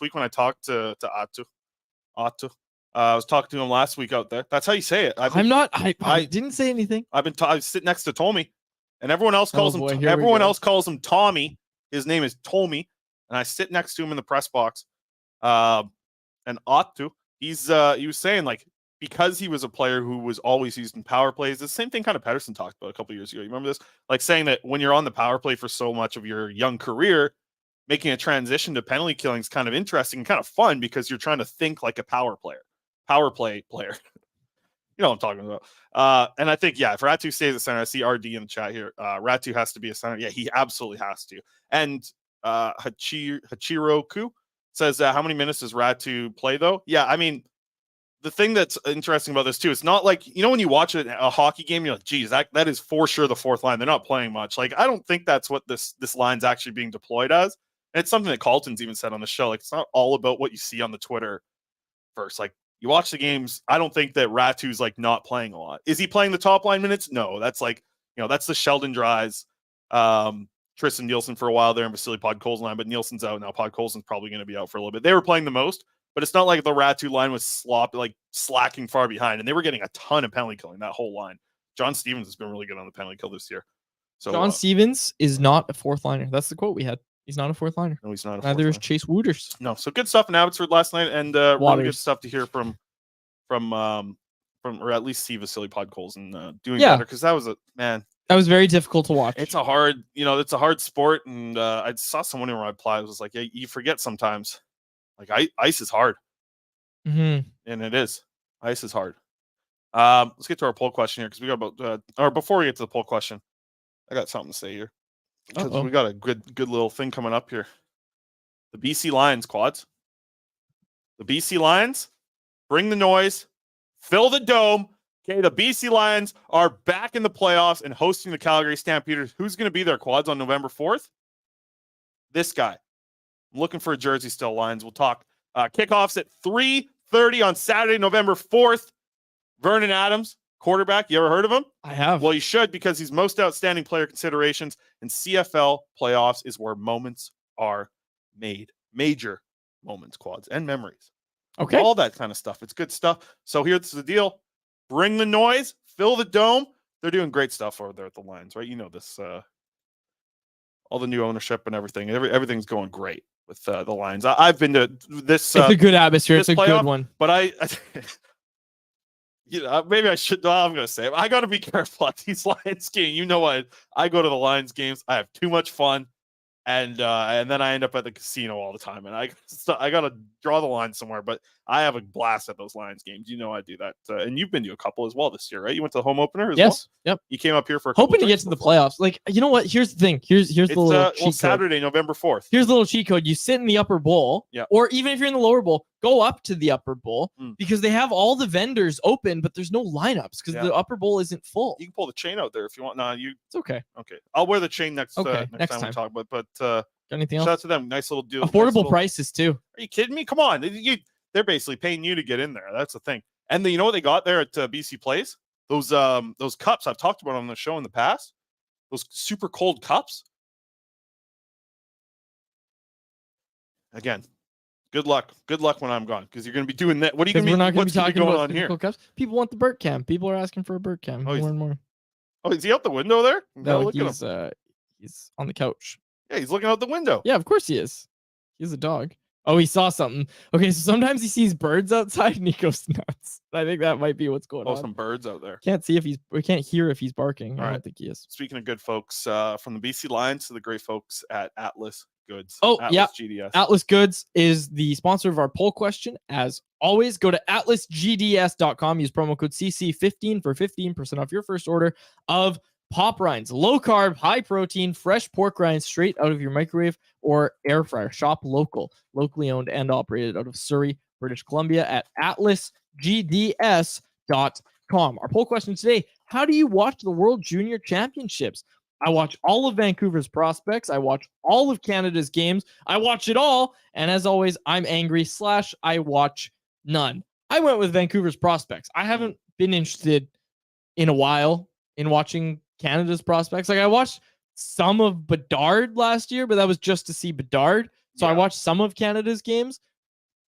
week when I talked to Atu, I was talking to him last week out there. That's how you say it. I didn't say anything. I sit next to Tommy, and everyone else calls him. Everyone else calls him Tommy. His name is Tommy, and I sit next to him in the press box. And Atu, he was saying because he was a player who was always used in power plays, the same thing kind of Pedersen talked about a couple years ago. You remember this? Like saying that when you're on the power play for so much of your young career, making a transition to penalty killing is kind of interesting and kind of fun because you're trying to think like a power play player. You know what I'm talking about. And I think, if Ratu stays at center, I see RD in the chat here. Ratu has to be a center. Yeah, he absolutely has to. And Hachiroku says, how many minutes does Ratu play, though? Yeah, I mean, the thing that's interesting about this too, it's not like, when you watch a hockey game, you're like, geez, that is for sure the fourth line. They're not playing much. I don't think that's what this line's actually being deployed as. And it's something that Colton's even said on the show. It's not all about what you see on the Twitter first. You watch the games, I don't think that Ratu's not playing a lot. Is he playing the top line minutes? No, that's that's the Sheldon Dries, Tristan Nielsen for a while there, and Vasily Podkolzin line, but Nielsen's out now. Podkolzin's probably going to be out for a little bit. They were playing the most. But it's not like the Ratu line was slacking far behind, and they were getting a ton of penalty killing, that whole line. John Stevens has been really good on the penalty kill this year. So John Stevens is not a fourth liner. That's the quote we had. He's not a fourth liner. No, he's not. Neither is Chase Wooters. No, so good stuff in Abbotsford last night, and really good stuff to hear from or at least see Vasily Podkolzin doing better, because that was that was very difficult to watch. It's a hard, it's a hard sport, and I like someone in my reply was like, you forget sometimes, ice is hard. Mm-hmm. And it is. Ice is hard. Let's get to our poll question here because we got about or before we get to the poll question, I got something to say here because we got a good little thing coming up here. The BC Lions, quads. The BC Lions, bring the noise, fill the dome. Okay, the BC Lions are back in the playoffs and hosting the Calgary Stampeders. Who's going to be there, quads, on November 4th? this guy. I'm looking for a jersey still, Lions. We'll talk. Kickoffs at 3:30 on Saturday, November 4th. Vernon Adams, quarterback. You ever heard of him? I have. Well, you should, because he's most outstanding player considerations, and CFL playoffs is where moments are made. Major moments, quads, and memories. Okay. All that kind of stuff. It's good stuff. So here's the deal. Bring the noise. Fill the dome. They're doing great stuff over there at the Lions, right? You know this. All the new ownership and everything. Everything's going great with the Lions. I've been to this. It's a good atmosphere. It's a good one. But I maybe I should. Well, I'm going to say it. I got to be careful at these Lions games. You know what? I go to the Lions games. I have too much fun. And then I end up at the casino all the time, and I got to draw the line somewhere. But I have a blast at those Lions games. You know I do that, and you've been to a couple as well this year, right? You went to the home opener as well? Yes. Yep. You came up here for hoping to get to the playoffs. Like, you know what? Here's the thing. Here's the little cheat code. Saturday, November 4th. Here's the little cheat code. You sit in the upper bowl, or even if you're in the lower bowl, go up to the upper bowl because they have all the vendors open, but there's no lineups because the upper bowl isn't full. You can pull the chain out there if you want. No, it's okay. Okay, I'll wear the chain next time we talk. But anything else? Shout out to them. Nice little deal. Affordable prices too. Are you kidding me? Come on. They're basically paying you to get in there. That's the thing. And you know what they got there at BC Place? Those cups I've talked about on the show in the past. Those super cold cups. Again, good luck. Good luck when I'm gone, because you're going to be doing that. What are you going to be? We're not going to be talking going about on here? Cups. People want the Burt cam. People are asking for a Burt cam more and more. Oh, is he out the window there? No, look he's on the couch. Yeah, he's looking out the window. Yeah, of course he is. He's a dog. Oh, he saw something. Okay, so sometimes he sees birds outside and he goes nuts. I think that might be what's going on. Oh, some birds out there. We can't hear if he's barking. I don't think he is. Speaking of good folks, from the BC Lions to the great folks at Atlas Goods. Oh, Atlas GDS. Atlas Goods is the sponsor of our poll question. As always, go to atlasgds.com. Use promo code CC15 for 15% off your first order of pop rinds, low carb, high protein, fresh pork rinds straight out of your microwave or air fryer. Shop locally owned and operated out of Surrey, British Columbia at atlasgds.com. Our poll question today: how do you watch the World Junior Championships? I watch all of Vancouver's prospects. I watch all of Canada's games. I watch it all. And as always, I'm angry / I watch none. I went with Vancouver's prospects. I haven't been interested in a while in watching Canada's prospects. Like, I watched some of Bedard last year, but that was just to see Bedard. So I watched some of Canada's games.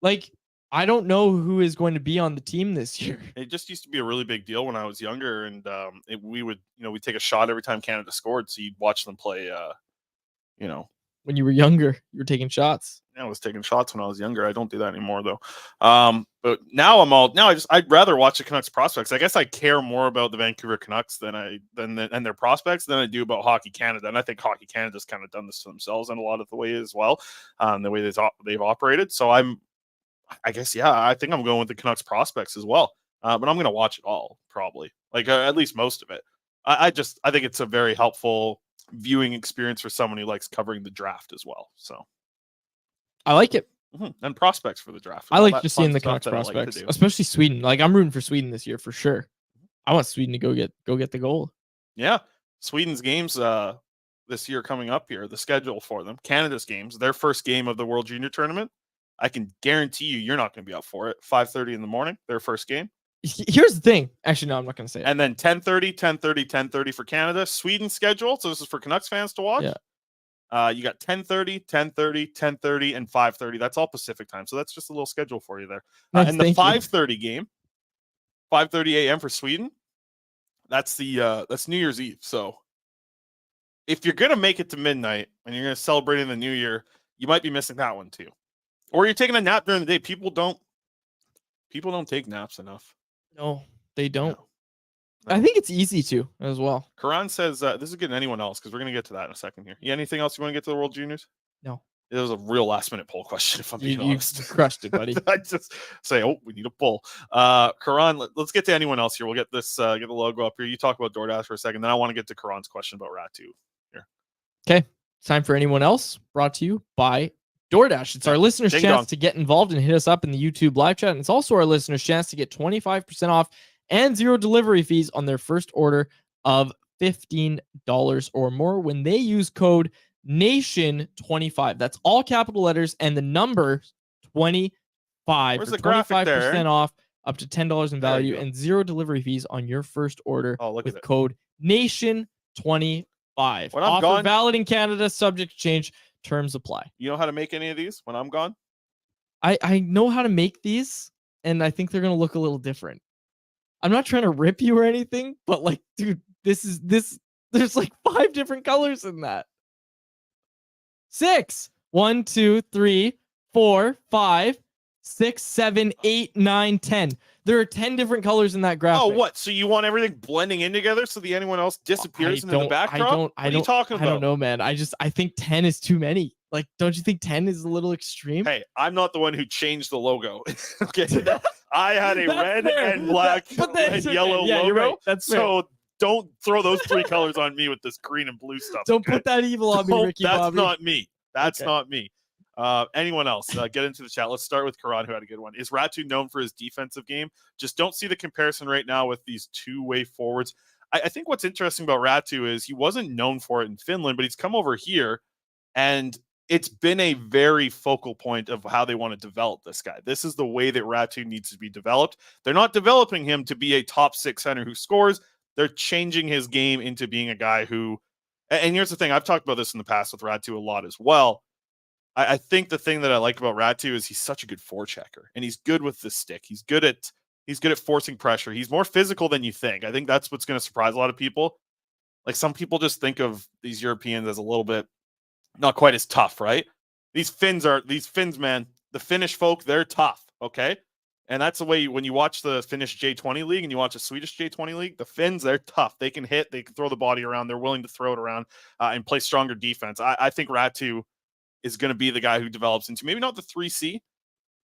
Like, I don't know who is going to be on the team this year. It just used to be a really big deal when I was younger, and we would, we'd take a shot every time Canada scored. So you'd watch them play, When you were younger, you were taking shots. I was taking shots when I was younger. I don't do that anymore though. But now I'd rather watch the Canucks prospects. I guess I care more about the Vancouver Canucks and their prospects than I do about Hockey Canada. And I think Hockey Canada's kind of done this to themselves in a lot of the way as well, the way they've operated. So I think I'm going with the Canucks prospects as well. But I'm going to watch it all probably, at least most of it. I think it's a very helpful viewing experience for someone who likes covering the draft as well. So I like it. And prospects for the draft. I like just seeing the Canucks prospects, especially Sweden. I'm rooting for Sweden this year for sure. I want Sweden to go get the goal. Yeah, Sweden's games this year coming up here. The schedule for them, Canada's games, their first game of the World Junior Tournament. I can guarantee you're not going to be up for it. 5:30 in the morning, their first game. Here's the thing. Actually, no, I'm not going to say it. And then 10:30 for Canada. Sweden schedule. So this is for Canucks fans to watch. Yeah. You got 10:30, 10:30, and 5:30. That's all Pacific time. So that's just a little schedule for you there. Nice, and the 5:30 game, 5:30 a.m. for Sweden. That's that's New Year's Eve. So if you're gonna make it to midnight and you're gonna celebrate in the New Year, you might be missing that one too. Or you're taking a nap during the day. People don't take naps enough. No, they don't. No. I think it's easy to as well. Karan says this is good than anyone else because we're going to get to that in a second here. Anything else you want to get to the World Juniors? No. It was a real last minute poll question, if I'm being honest. You crushed it, buddy. I just say, we need a poll. Karan, let's get to anyone else here. We'll get get the logo up here. You talk about DoorDash for a second. Then I want to get to Karan's question about Ratu here. Okay. Time for anyone else. Brought to you by DoorDash. It's our listeners' chance to get involved and hit us up in the YouTube live chat. And it's also our listeners' chance to get 25% off and 0 delivery fees on their first order of $15 or more when they use code Nation 25. That's all capital letters and the number 25 Where's for the graphic there, 25% Aaron? off up to $10 in There you value go. and 0 delivery fees on your first order Oh, look at with it. code NATION25. When I'm Offer gone- valid in Canada, subject to change, terms apply. You know how to make any of these when I'm gone? I know how to make these, and I think they're going to look a little different. I'm not trying to rip you or anything, but like, dude, there's like 5 different colors in that. 6. 1, 2, 3, 4, 5, 6, 7, 8, 9, 10. There are 10 different colors in that graphic. Oh, what? So you want everything blending in together so the anyone else disappears into the backdrop? What are you talking about? I don't know, man. I think 10 is too many. Like, don't you think 10 is a little extreme? Hey, I'm not the one who changed the logo. Okay. I had a red and black and yellow yeah, logo. You're right. That's fair. So don't throw those 3 colors on me with this green and blue stuff. Don't put that evil on me, Ricky That's Bobby. not me. That's Okay. not me. Anyone else? Get into the chat. Let's start with Karan, who had a good one. Is Ratu known for his defensive game? Just don't see the comparison right now with these two-way forwards. I think what's interesting about Ratu is he wasn't known for it in Finland, but he's come over here, and it's been a very focal point of how they want to develop this guy. This is the way that Ratu needs to be developed. They're not developing him to be a top 6 center who scores. They're changing his game into being a guy who, and here's the thing, I've talked about this in the past with Ratu a lot as well. I think the thing that I like about Ratu is he's such a good forechecker, and he's good with the stick. He's good at forcing pressure. He's more physical than you think. I think that's what's going to surprise a lot of people. Like, some people just think of these Europeans as a little bit not quite as tough, right? These Finns, man, the Finnish folk, they're tough, okay? And that's the way when you watch the Finnish J20 league and you watch the Swedish J20 league, the Finns, they're tough. They can hit, they can throw the body around, they're willing to throw it around and play stronger defense. I think Ratu is going to be the guy who develops into maybe not the 3C,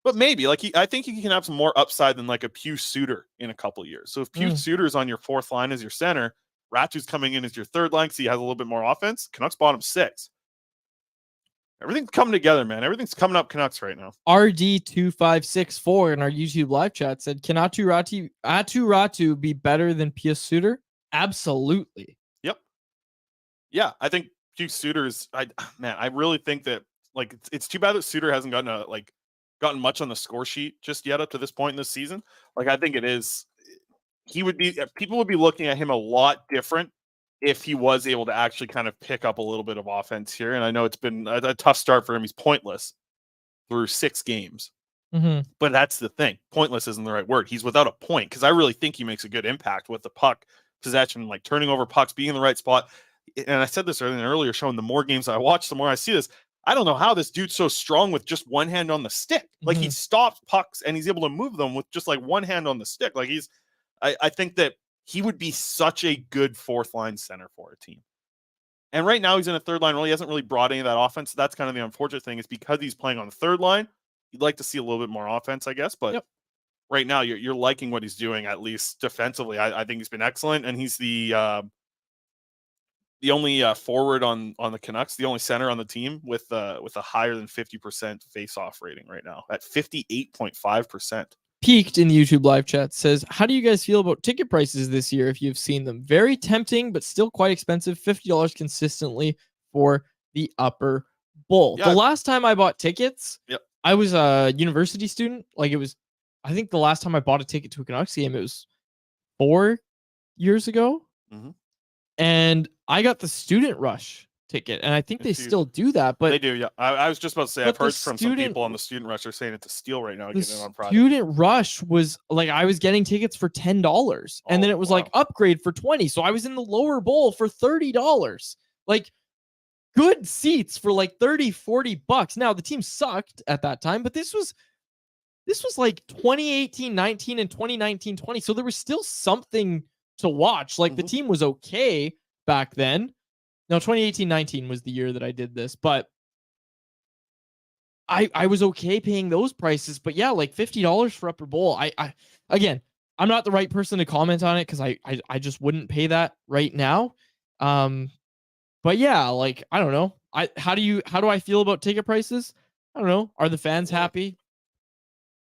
but maybe I think he can have some more upside than like a Pew Suter in a couple of years. So if Pew Suter is on your 4th line as your center, Ratu's coming in as your 3rd line because he has a little bit more offense. Canucks bottom 6. Everything's coming together, man. Everything's coming up Canucks right now. RD2564 in our YouTube live chat said, "Can Atu Ratu be better than Pew Suter?" Absolutely. Yep. Yeah, I think Pew Suter is. I really think that like it's too bad that Suter hasn't gotten much on the score sheet just yet up to this point in this season. Like, I think it is. People would be looking at him a lot different if he was able to actually kind of pick up a little bit of offense here. And I know it's been a tough start for him. He's pointless through 6 games. Mm-hmm. But that's the thing. Pointless isn't the right word. He's without a point because I really think he makes a good impact with the puck possession, like turning over pucks, being in the right spot. And I said this earlier, showing the more games I watch, the more I see this. I don't know how this dude's so strong with just one hand on the stick. Like, he stops pucks and he's able to move them with just like one hand on the stick. Like, I think that he would be such a good 4th line center for a team. And right now he's in a 3rd line role. He hasn't really brought any of that offense. So that's kind of the unfortunate thing, is because he's playing on the 3rd line, you'd like to see a little bit more offense, I guess. But right now you're liking what he's doing, at least defensively. I think he's been excellent. And he's the only forward on the Canucks, the only center on the team with a higher than 50% face-off rating right now at 58.5%. Peaked in the YouTube live chat says, "How do you guys feel about ticket prices this year if you've seen them? Very tempting, but still quite expensive. $50 consistently for the upper bowl." Yeah. The last time I bought tickets, Yep. I was a university student. Like, I think the last time I bought a ticket to a Canucks game, it was 4 years ago. Mhm. And I got the student rush ticket, and I think they still do that. But they do, yeah. I was just about to say, I've the heard from some people on the student rush are saying it's a steal right now. the Getting it on Friday. student rush was like, I was getting tickets for $10, and then it was like upgrade for $20. So I was in the lower bowl for $30. Like, good seats for like $30-$40. Now, the team sucked at that time, but this was like 2018-19 and 2019-20. So there was still something to watch. Like, the team was okay back then. No, 2018-19 was the year that I did this, but I was okay paying those prices. But yeah, like $50 for upper bowl. Again, I'm not the right person to comment on it because I just wouldn't pay that right now. But yeah, like, I don't know. How do I feel about ticket prices? I don't know. Are the fans happy?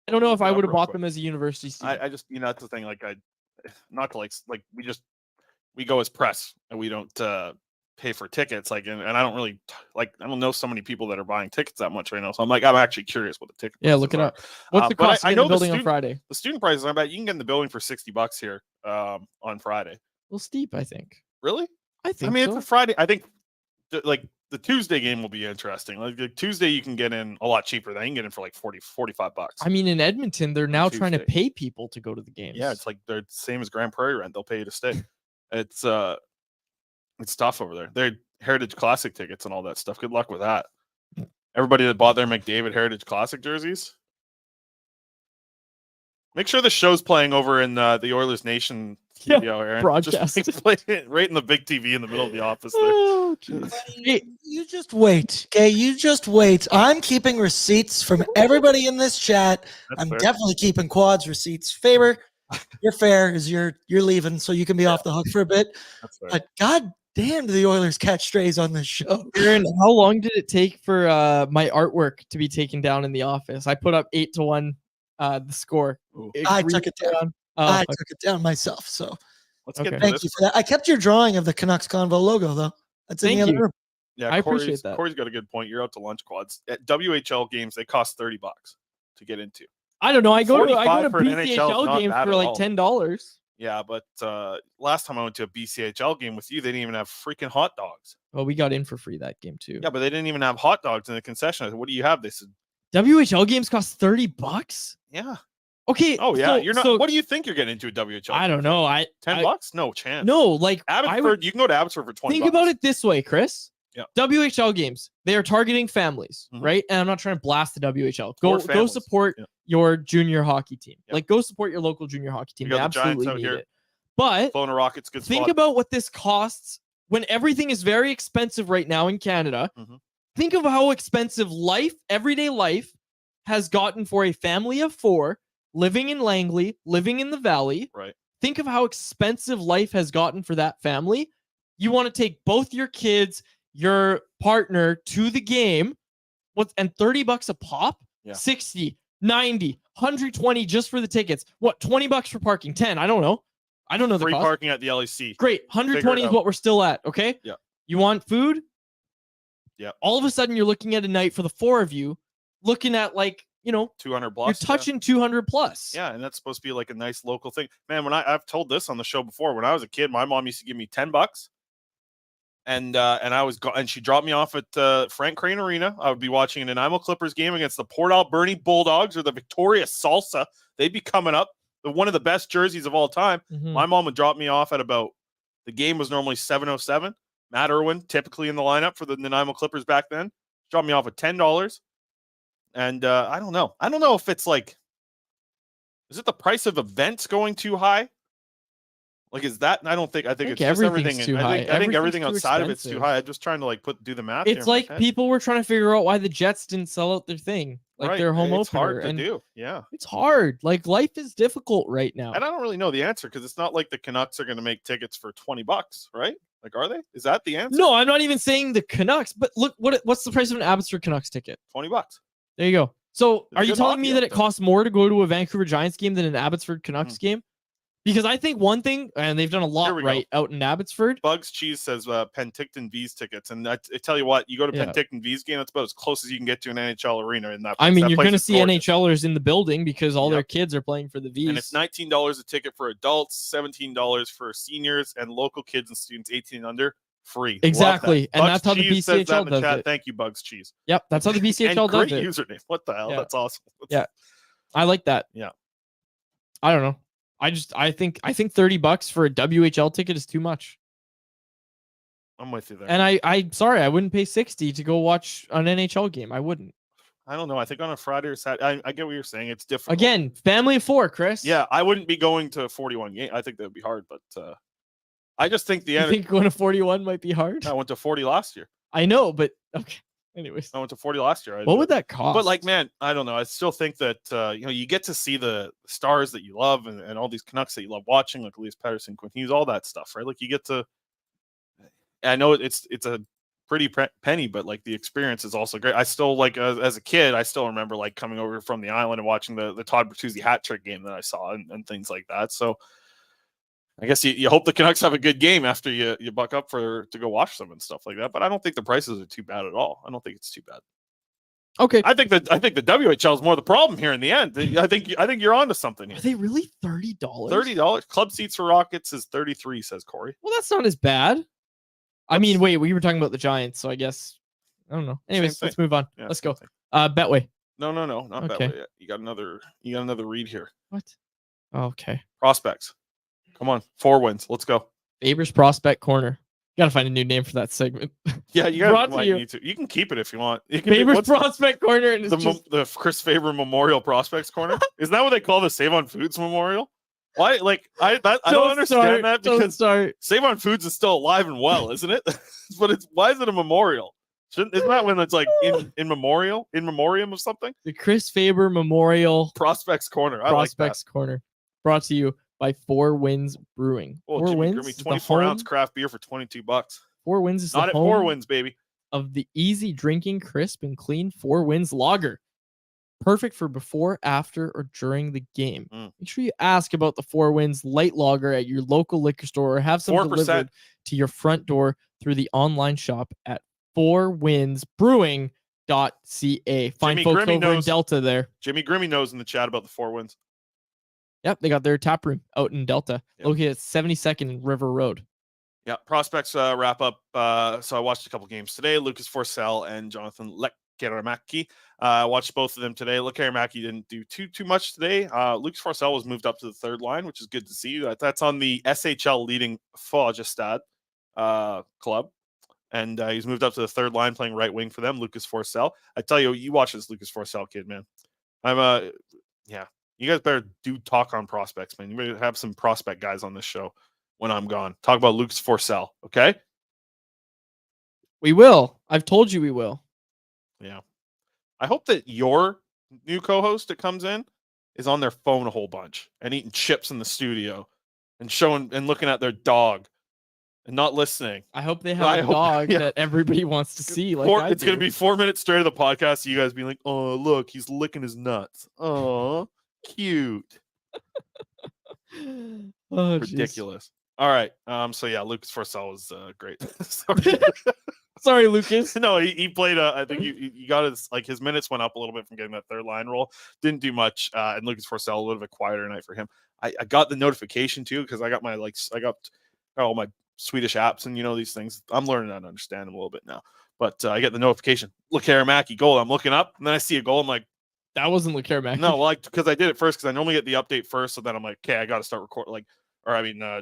I don't know if I would have bought them as a university student. I just, that's the thing. Like, not to we go as press and we don't pay for tickets. Like, and I don't really I don't know so many people that are buying tickets that much right now. So I'm actually curious what the ticket. Yeah, look it up. What's the cost to get in the building on Friday? The student prices, I bet you can get in the building for $60 here on Friday. A little steep, I think. Really? I think. It's a Friday. I think the Tuesday game will be interesting. Like the Tuesday, you can get in a lot cheaper. Then you can get in for like $45. I mean, in Edmonton, they're now trying to pay people to go to the games. Yeah, it's like they're the same as Grand Prairie rent. They'll pay you to stay. It's tough over there. They're Heritage Classic tickets and all that stuff. Good luck with that. Everybody that bought their McDavid Heritage Classic jerseys, make sure the show's playing over in the Oilers Nation studio, Aaron. Broadcast. Just play it right in the big TV in the middle of the office there. Oh, geez. You just wait, okay? You just wait. I'm keeping receipts from everybody in this chat. That's I'm fair. definitely keeping Quad's receipts. Faber, you're fair because you're leaving, so you can be off the hook for a bit. That's fair. But God damn, do the Oilers catch strays on this show? Aaron, how long did it take for my artwork to be taken down in the office? I put up 8-1 the score. I took it down. Oh, I took it down myself. So Let's Okay. get to thank this. you for that. I kept your drawing of the Canucks Convo logo though. That's in Thank the other you. room. Yeah, I appreciate that. Corey's got a good point. You're out to lunch, Quads. At WHL games, they cost $30 to get into. I don't know. I go to 45 for an NHL is BCHL not games bad for at like all. $10. Yeah, but last time I went to a BCHL game with you, they didn't even have freaking hot dogs. Well, we got in for free that game too. Yeah, but they didn't even have hot dogs in the concession. I said, "What do you have?" They said, WHL games cost $30. "Yeah." Okay. Oh yeah, so- you're not. so- What do you think you're getting into a WHL? I don't know. $10? No chance. No, like I Abbotsford. would You can go to Abbotsford for $20. think about it this way, Chris. Yeah. WHL games, they are targeting families, Mhm. right? And I'm not trying to blast the WHL. Or Go families. support Yeah. your junior hockey team. Yeah. Like go support your local junior hockey team. We They got the Giants absolutely out need here. it. But Flowing Rockets, good think spot. about what this costs when everything is very expensive right now in Canada. Mhm. Think of how expensive everyday life has gotten for a family of 4 living in Langley, living in the Valley. Right. Think of how expensive life has gotten for that family. You want to take both your kids, your partner to the game. And $30 a pop? Yeah. 60, 90, 120 just for the tickets. What, $20 for parking? 10? I don't know. I don't know the Free cost. parking at the LEC. Great. 120 is out. what we're still at. Okay. Yeah. You want food? Yeah. All of a sudden, you're looking at a night for the 4 of you, looking at like, 200 plus. you're touching 200 plus. Yeah, and that's supposed to be like a nice local thing. Man, when I've told this on the show before, when I was a kid, my mom used to give me $10, and she dropped me off at Frank Crane Arena. I would be watching an Nanaimo Clippers game against the Port Alberni Bulldogs or the Victoria Salsa. They'd be coming up. One of the best jerseys of all time. Mhm. My mom would drop me off at the game was normally 7:07. Matt Irwin, typically in the lineup for the Nanaimo Clippers back then, dropped me off at $10. And I don't know. I don't know if it's like, is it the price of events going too high? Like, is that? I think it's just everything's everything. too I high. think Everything's everything too outside of it's too expensive. high. I'm just trying to like do the math. here It's in my like head. people were trying to figure out why the Jets didn't sell out their thing, like Right. their home It's opener. hard to and do. Yeah. It's hard. Like life is difficult right now. And I don't really know the answer because it's not like the Canucks are going to make tickets for $20, right? Like, are they? Is that the answer? No, I'm not even saying the Canucks, but look, what's the price of an Abbotsford Canucks ticket? $20. There you go. So There's are you good telling hockey me out that it there. costs more to go to a Vancouver Giants game than an Abbotsford Canucks game? Because I think one thing, and they've done a Here lot we go. right out in Abbotsford. Bugs Cheese says Penticton V's tickets, and I tell you what, you go to Yeah. Penticton V's game, that's about as close as you can get to an NHL arena in that. I place. mean, That you're place going to is see gorgeous. NHLers in the building because all their Yep. kids are playing for the V's. And it's $19 a ticket for adults, $17 for seniors, and local kids and students 18 and under free. Love that. Exactly, and Bugs that's how the Cheese says that BCHL in the does chat. it. Thank you, Bugs Cheese. Yep, that's how the BCHL And great does it. username. What the hell? Yeah. That's awesome. Yeah. I like that. Yeah. I don't know. I think $30 for a WHL ticket is too much. I'm with you there. And I'm sorry, I wouldn't pay 60 to go watch an NHL game. I wouldn't. I don't know. I think on a Friday or Saturday, I get what you're saying. It's difficult. Again, family of 4, Chris. Yeah, I wouldn't be going to a 41 game. I think that would be hard, but I just think You think going to 41 might be hard? I went to 40 last year. I know, but okay. Anyways, I went to 40 last year. what would that cost? But like, man, I don't know. I still think that you get to see the stars that you love and all these Canucks that you love watching, like Elias Pettersson, Quinn Hughes, all that stuff, right? Like you get to. I know it's a pretty penny, but like the experience is also great. I still like as a kid, I still remember like coming over from the island and watching the Todd Bertuzzi hat trick game that I saw and things like that. So I guess you hope the Canucks have a good game after you buck up to go watch them and stuff like that. But I don't think the prices are too bad at all. I don't think it's too bad. Okay. I think the WHL is more the problem here in the end. I think you're onto something here. Are they really $30? $30. Club seats for Rockets is $33, says Corey. Well, that's not as bad. I mean, wait, we were talking about the Giants, so I guess I don't know. Anyways, let's move on. Yeah, let's go. thing. Betway. No, not Okay. Betway yet. You got another read here. What? Okay. Prospects. Come on, 4 wins. Let's go. Faber's Prospect Corner. Gotta find a new name for that segment. Yeah, you need to. You can keep it if you want. You can Faber's Prospect Corner and the Chris Faber Memorial Prospects Corner. Is that what they call the Save on Foods Memorial? Why? Like I don't understand that because Save on Foods is still alive and well, isn't it? But why is it a memorial? Isn't that when it's like in memoriam of something? The Chris Faber Memorial Prospects Corner. Prospects Corner, brought to you by 4 Wins Brewing. Oh, 4 Jimmy, Wins, 24-ounce craft beer for $22. 4 Wins is not the at home 4 Wins, baby. Of the easy drinking, crisp and clean 4 Wins lager. Perfect for before, after, or during the game. Make sure you ask about the 4 Wins light lager at your local liquor store or have some 4%. delivered to your front door through the online shop at 4winsbrewing.ca. Find Jimmy folks Grimmy over in knows. Delta there. Jimmy Grimmy knows in the chat about the 4 Wins. Yep, they got their tap room out in Delta, located at 72nd and River Road. Yeah, prospects wrap up. So I watched a couple games today. Lucas Forsell and Jonathan Lekkerimäki. I watched both of them today. Lekkerimäki didn't do too much today. Lucas Forsell was moved up to the third line, which is good to see. That's on the SHL leading Fagerstad club. And he's moved up to the third line playing right wing for them, Lucas Forsell. I tell you, you watch this Lucas Forsell kid, man. You guys better do talk on prospects, man. You better have some prospect guys on this show when I'm gone. Talk about Lucas Forsell, okay? We will. I've told you we will. Yeah. I hope that your new co-host that comes in is on their phone a whole bunch and eating chips in the studio and showing and looking at their dog and not listening. I hope they have a dog that everybody wants to see. It's going to be 4 minutes straight of the podcast. You guys be like, oh, look, he's licking his nuts. Oh, cute. Ridiculous. Geez. All right. So yeah, Lucas Forsell was great. Sorry, Lucas. No, he played. I think he got his minutes went up a little bit from getting that third line role. Didn't do much. And Lucas Forsell, a little bit quieter night for him. I got the notification too because I got my I got all my Swedish apps and these things. I'm learning how to understand them a little bit now. But I get the notification. Lekkerimäki goal. I'm looking up and then I see a goal. I'm like, that wasn't Lekkerimäki. No, because I did it first because I normally get the update first. So then I'm like, okay, I got to start recording.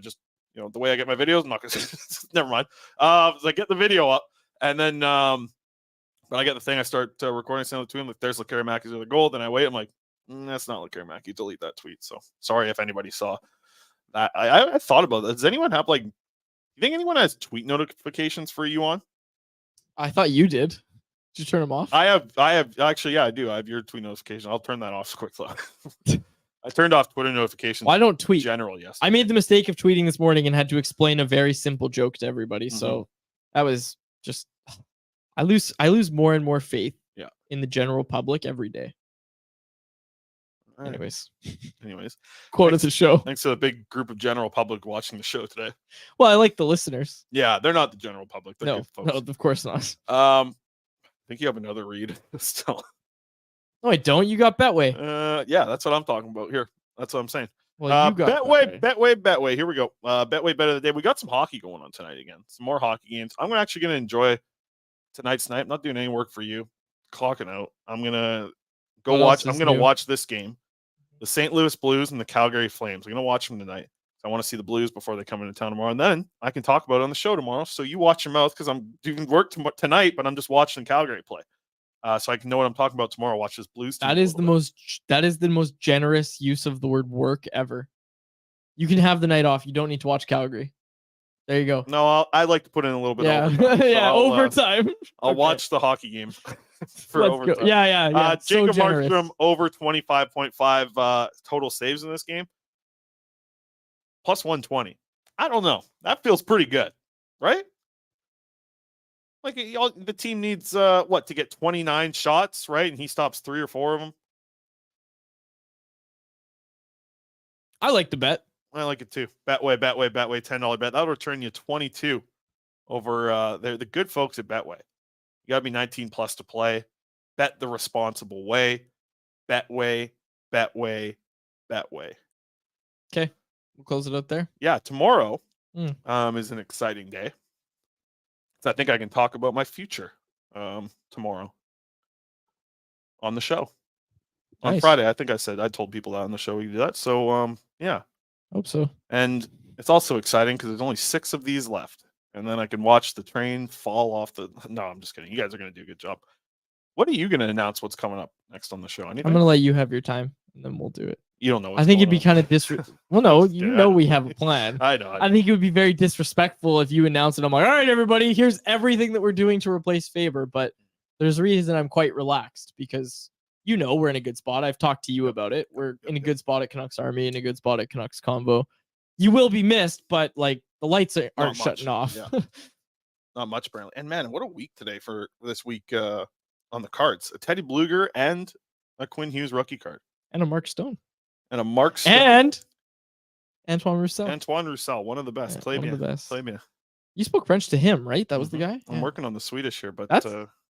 Just the way I get my videos. I'm not gonna. Never mind. So I get the video up, and then but I get the thing. I start recording, send it to him. Like, there's Lekkerimäki's other goal. Then I wait. I'm like, that's not Lekkerimäki. Delete that tweet. So sorry if anybody saw that. I thought about that. Does anyone have you think anyone has tweet notifications for you on? I thought you did. Did you turn them off? I have actually, yeah, I do. I have your tweet notification. I'll turn that off quick though. I turned off Twitter notifications. Well, I don't tweet. In general, yes. I made the mistake of tweeting this morning and had to explain a very simple joke to everybody. Mm-hmm. So that was just I lose more and more faith in the general public every day. Right. Anyways. Quote of the show. Thanks to the big group of general public watching the show today. Well, I like the listeners. Yeah, they're not the general public. They're no, of course not. I think you have another read still. No, I don't. You got Betway. Yeah, that's what I'm talking about here. That's what I'm saying. Well, you got Betway. Here we go. Betway bet of the day. We got some hockey going on tonight again. Some more hockey games. I'm actually going to enjoy tonight's night. I'm not doing any work for you. Clocking out. I'm going to go watch. I'm going to watch this game. The St. Louis Blues and the Calgary Flames. I'm going to watch them tonight. I want to see the Blues before they come into town tomorrow. And then I can talk about it on the show tomorrow. So you watch your mouth because I'm doing work tonight, but I'm just watching Calgary play. So I can know what I'm talking about tomorrow. Watch this Blues team. That is the most generous use of the word work ever. You can have the night off. You don't need to watch Calgary. There you go. No, I like to put in a little bit of overtime. Overtime. I'll watch the hockey game for overtime. Go. Yeah. Jacob Markstrom over 25.5 total saves in this game. Plus 120. I don't know. That feels pretty good, right? Like the team needs to get 29 shots, right? And he stops 3 or 4 of them. I like the bet. I like it too. Betway, $10 bet. That'll return you 22 over the good folks at Betway. You got to be 19 plus to play. Bet the responsible way. Betway. Okay, we'll close it up there. Yeah, tomorrow is an exciting day. So I think I can talk about my future tomorrow on the show. On Nice. Friday, I think I told people that on the show we do that. So yeah. Hope so. And it's also exciting because there's only 6 of these left. And then I can watch the train fall off the... No, I'm just kidding. You guys are going to do a good job. What are you going to announce what's coming up next on the show? Anything? I'm going to let you have your time, and then we'll do it. You don't know what's I think going it'd be kind of Well, no, you know we have a plan. I know. I think it would be very disrespectful if you announce it. I'm like, all right, everybody, here's everything that we're doing to replace Faber. But there's a reason I'm quite relaxed because, we're in a good spot. I've talked to you about it. We're in a good spot at Canucks Army, in a good spot at Canucks Convo. You will be missed, but like the lights aren't shutting off. Yeah. Not much, apparently. And man, what a week today for this week on the cards. A Teddy Bluger and a Quinn Hughes rookie card. And a Mark Stone. And a Mark Stone. And Antoine Roussel. One of the best. Yeah, one of the best. Play me. You spoke French to him, right? That was the guy? I'm working on the Swedish here, but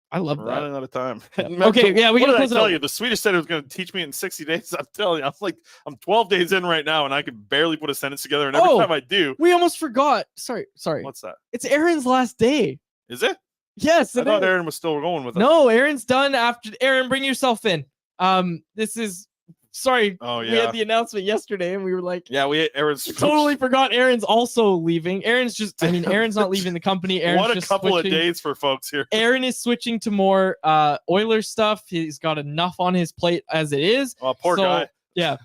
I love we're that. running out of time. Okay, yeah, we gotta tell you. The Swedish said it was going to teach me in 60 days. I'm telling you, I'm 12 days in right now, and I can barely put a sentence together. And every time I do, we almost forgot. Sorry. What's that? It's Aaron's last day. Is it? Yes, I thought Aaron was still going with it. No, Aaron's done after. Aaron, bring yourself in. This is. Sorry. Oh yeah. We had the announcement yesterday, and we were like, Aaron's totally forgot. Aaron's also leaving. Aaron's not leaving the company. Aaron's what a just couple switching. of days for folks here. Aaron is switching to more Oilers stuff. He's got enough on his plate as it is. Oh, poor guy. Yeah.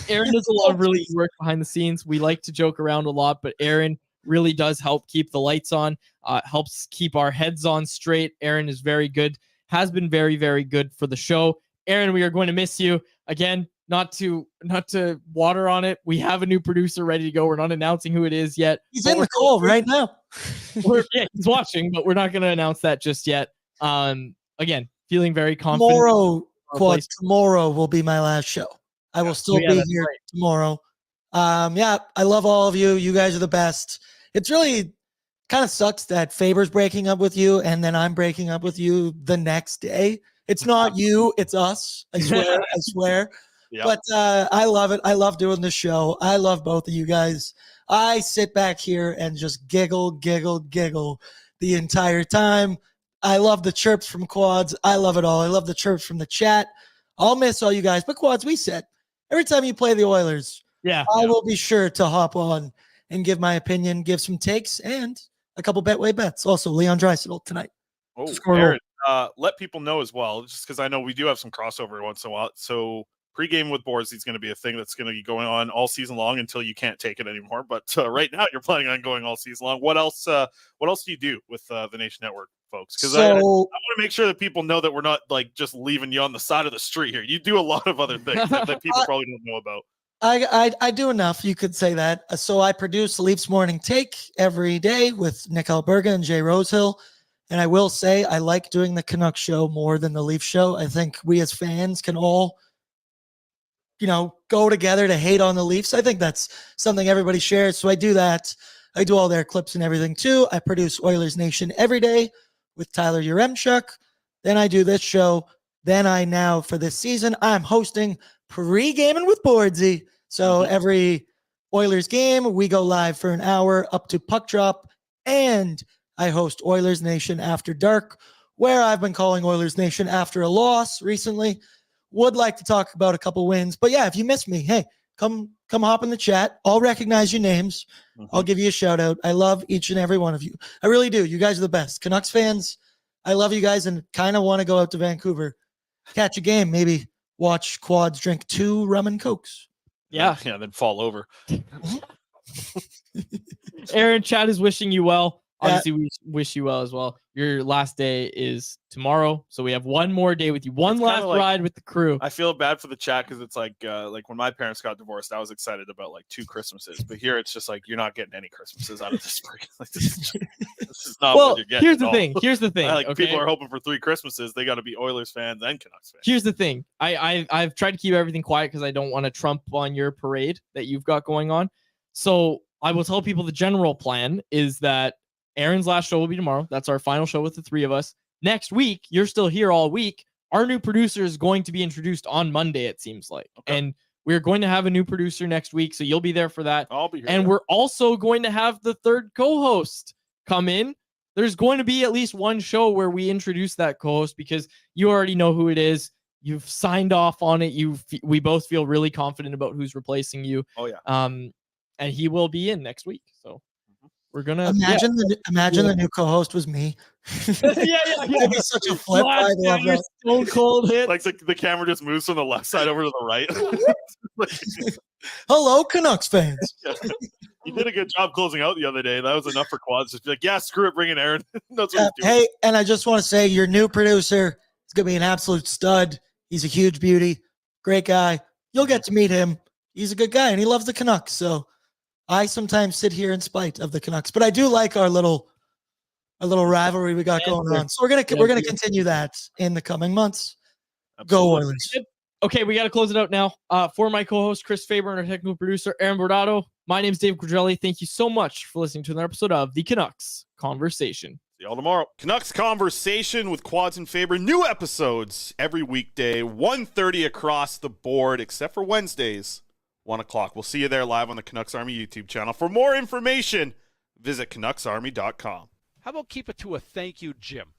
Aaron does a lot of really good work behind the scenes. We like to joke around a lot, but Aaron really does help keep the lights on, helps keep our heads on straight. Aaron is very good, has been very, very good for the show. Aaron, we are going to miss you. Again, not to water on it. We have a new producer ready to go. We're not announcing who it is yet. He's in the call right now. He's watching, but we're not going to announce that just yet. Again, feeling very confident. Tomorrow will be my last show. I will still be here tomorrow. I love all of you. You guys are the best. It's really kind of sucks that Faber's breaking up with you and then I'm breaking up with you the next day. It's not you, it's us. I swear. Yep. But I love it. I love doing this show. I love both of you guys. I sit back here and just giggle the entire time. I love the chirps from Quads. I love it all. I love the chirps from the chat. I'll miss all you guys. But Quads, we said every time you play the Oilers, I will be sure to hop on and give my opinion, give some takes, and a couple Betway bets. Also, Leon Draisaitl tonight. Oh, Aaron, let people know as well, just because I know we do have some crossover once in a while. So pregame with Boards is going to be a thing that's going to be going on all season long until you can't take it anymore. But right now, you're planning on going all season long. What else? What else do you do with the Nation Network folks? Because I want to make sure that people know that we're not like just leaving you on the side of the street here. You do a lot of other things that people probably don't know about. I do enough, you could say that. So I produce the Leafs Morning Take every day with Nick Alberga and Jay Rosehill. And I will say I like doing the Canucks show more than the Leafs show. I think we as fans can all, go together to hate on the Leafs. I think that's something everybody shares. So I do that. I do all their clips and everything too. I produce Oilers Nation every day with Tyler Yaremchuk. Then I do this show. Then for this season, I'm hosting Pre-Gaming with Boardsy. So every Oilers game, we go live for an hour up to puck drop. And I host Oilers Nation After Dark, where I've been calling Oilers Nation after a loss recently. Would like to talk about a couple wins. But yeah, if you miss me, hey, come hop in the chat. I'll recognize your names. I'll give you a shout out. I love each and every one of you. I really do. You guys are the best. Canucks fans, I love you guys and kind of want to go out to Vancouver, catch a game, maybe watch Quads drink 2 rum and cokes. Yeah, then fall over. Aaron, chat is wishing you well. Obviously, we wish you well as well. Your last day is tomorrow, so we have one more day with you. One last ride with the crew. I feel bad for the chat because it's like when my parents got divorced, I was excited about like 2 Christmases, but here it's just like you're not getting any Christmases out of this break. Like, this is not what you're getting. Here's the thing. People are hoping for 3 Christmases. They got to be Oilers fans and Canucks fans. Here's the thing. I've tried to keep everything quiet because I don't want to trump on your parade that you've got going on. So I will tell people the general plan is that Aaron's last show will be tomorrow. That's our final show with the three of us. Next week, you're still here all week. Our new producer is going to be introduced on Monday, it seems like. Okay. And we're going to have a new producer next week, so you'll be there for that. I'll be here. And we're also going to have the third co-host come in. There's going to be at least one show where we introduce that co-host because you already know who it is. You've signed off on it. We both feel really confident about who's replacing you. Oh yeah. And he will be in next week. So we're gonna imagine the new co-host was me. It'd be such a flip. I love that. Stone cold hit. Like the camera just moves from the left side over to the right. Hello, Canucks fans. You did a good job closing out the other day. That was enough for Quads. Just be like, yeah, screw it, bring in Aaron. That's what he's doing. Hey, and I just want to say, your new producer is gonna be an absolute stud. He's a huge beauty, great guy. You'll get to meet him. He's a good guy, and he loves the Canucks. So I sometimes sit here in spite of the Canucks, but I do like our little rivalry we got going on. So we're gonna continue that in the coming months. Go Oilers! Okay, we got to close it out now. For my co-host Chris Faber and our technical producer Aaron Bordato, my name's Dave Quadrelli. Thank you so much for listening to another episode of the Canucks Conversation. See y'all tomorrow. Canucks Conversation with Quads and Faber. New episodes every weekday, 1:30 across the board, except for Wednesdays, 1 o'clock. We'll see you there live on the Canucks Army YouTube channel. For more information, visit CanucksArmy.com. How about keep it to a thank you, Jim?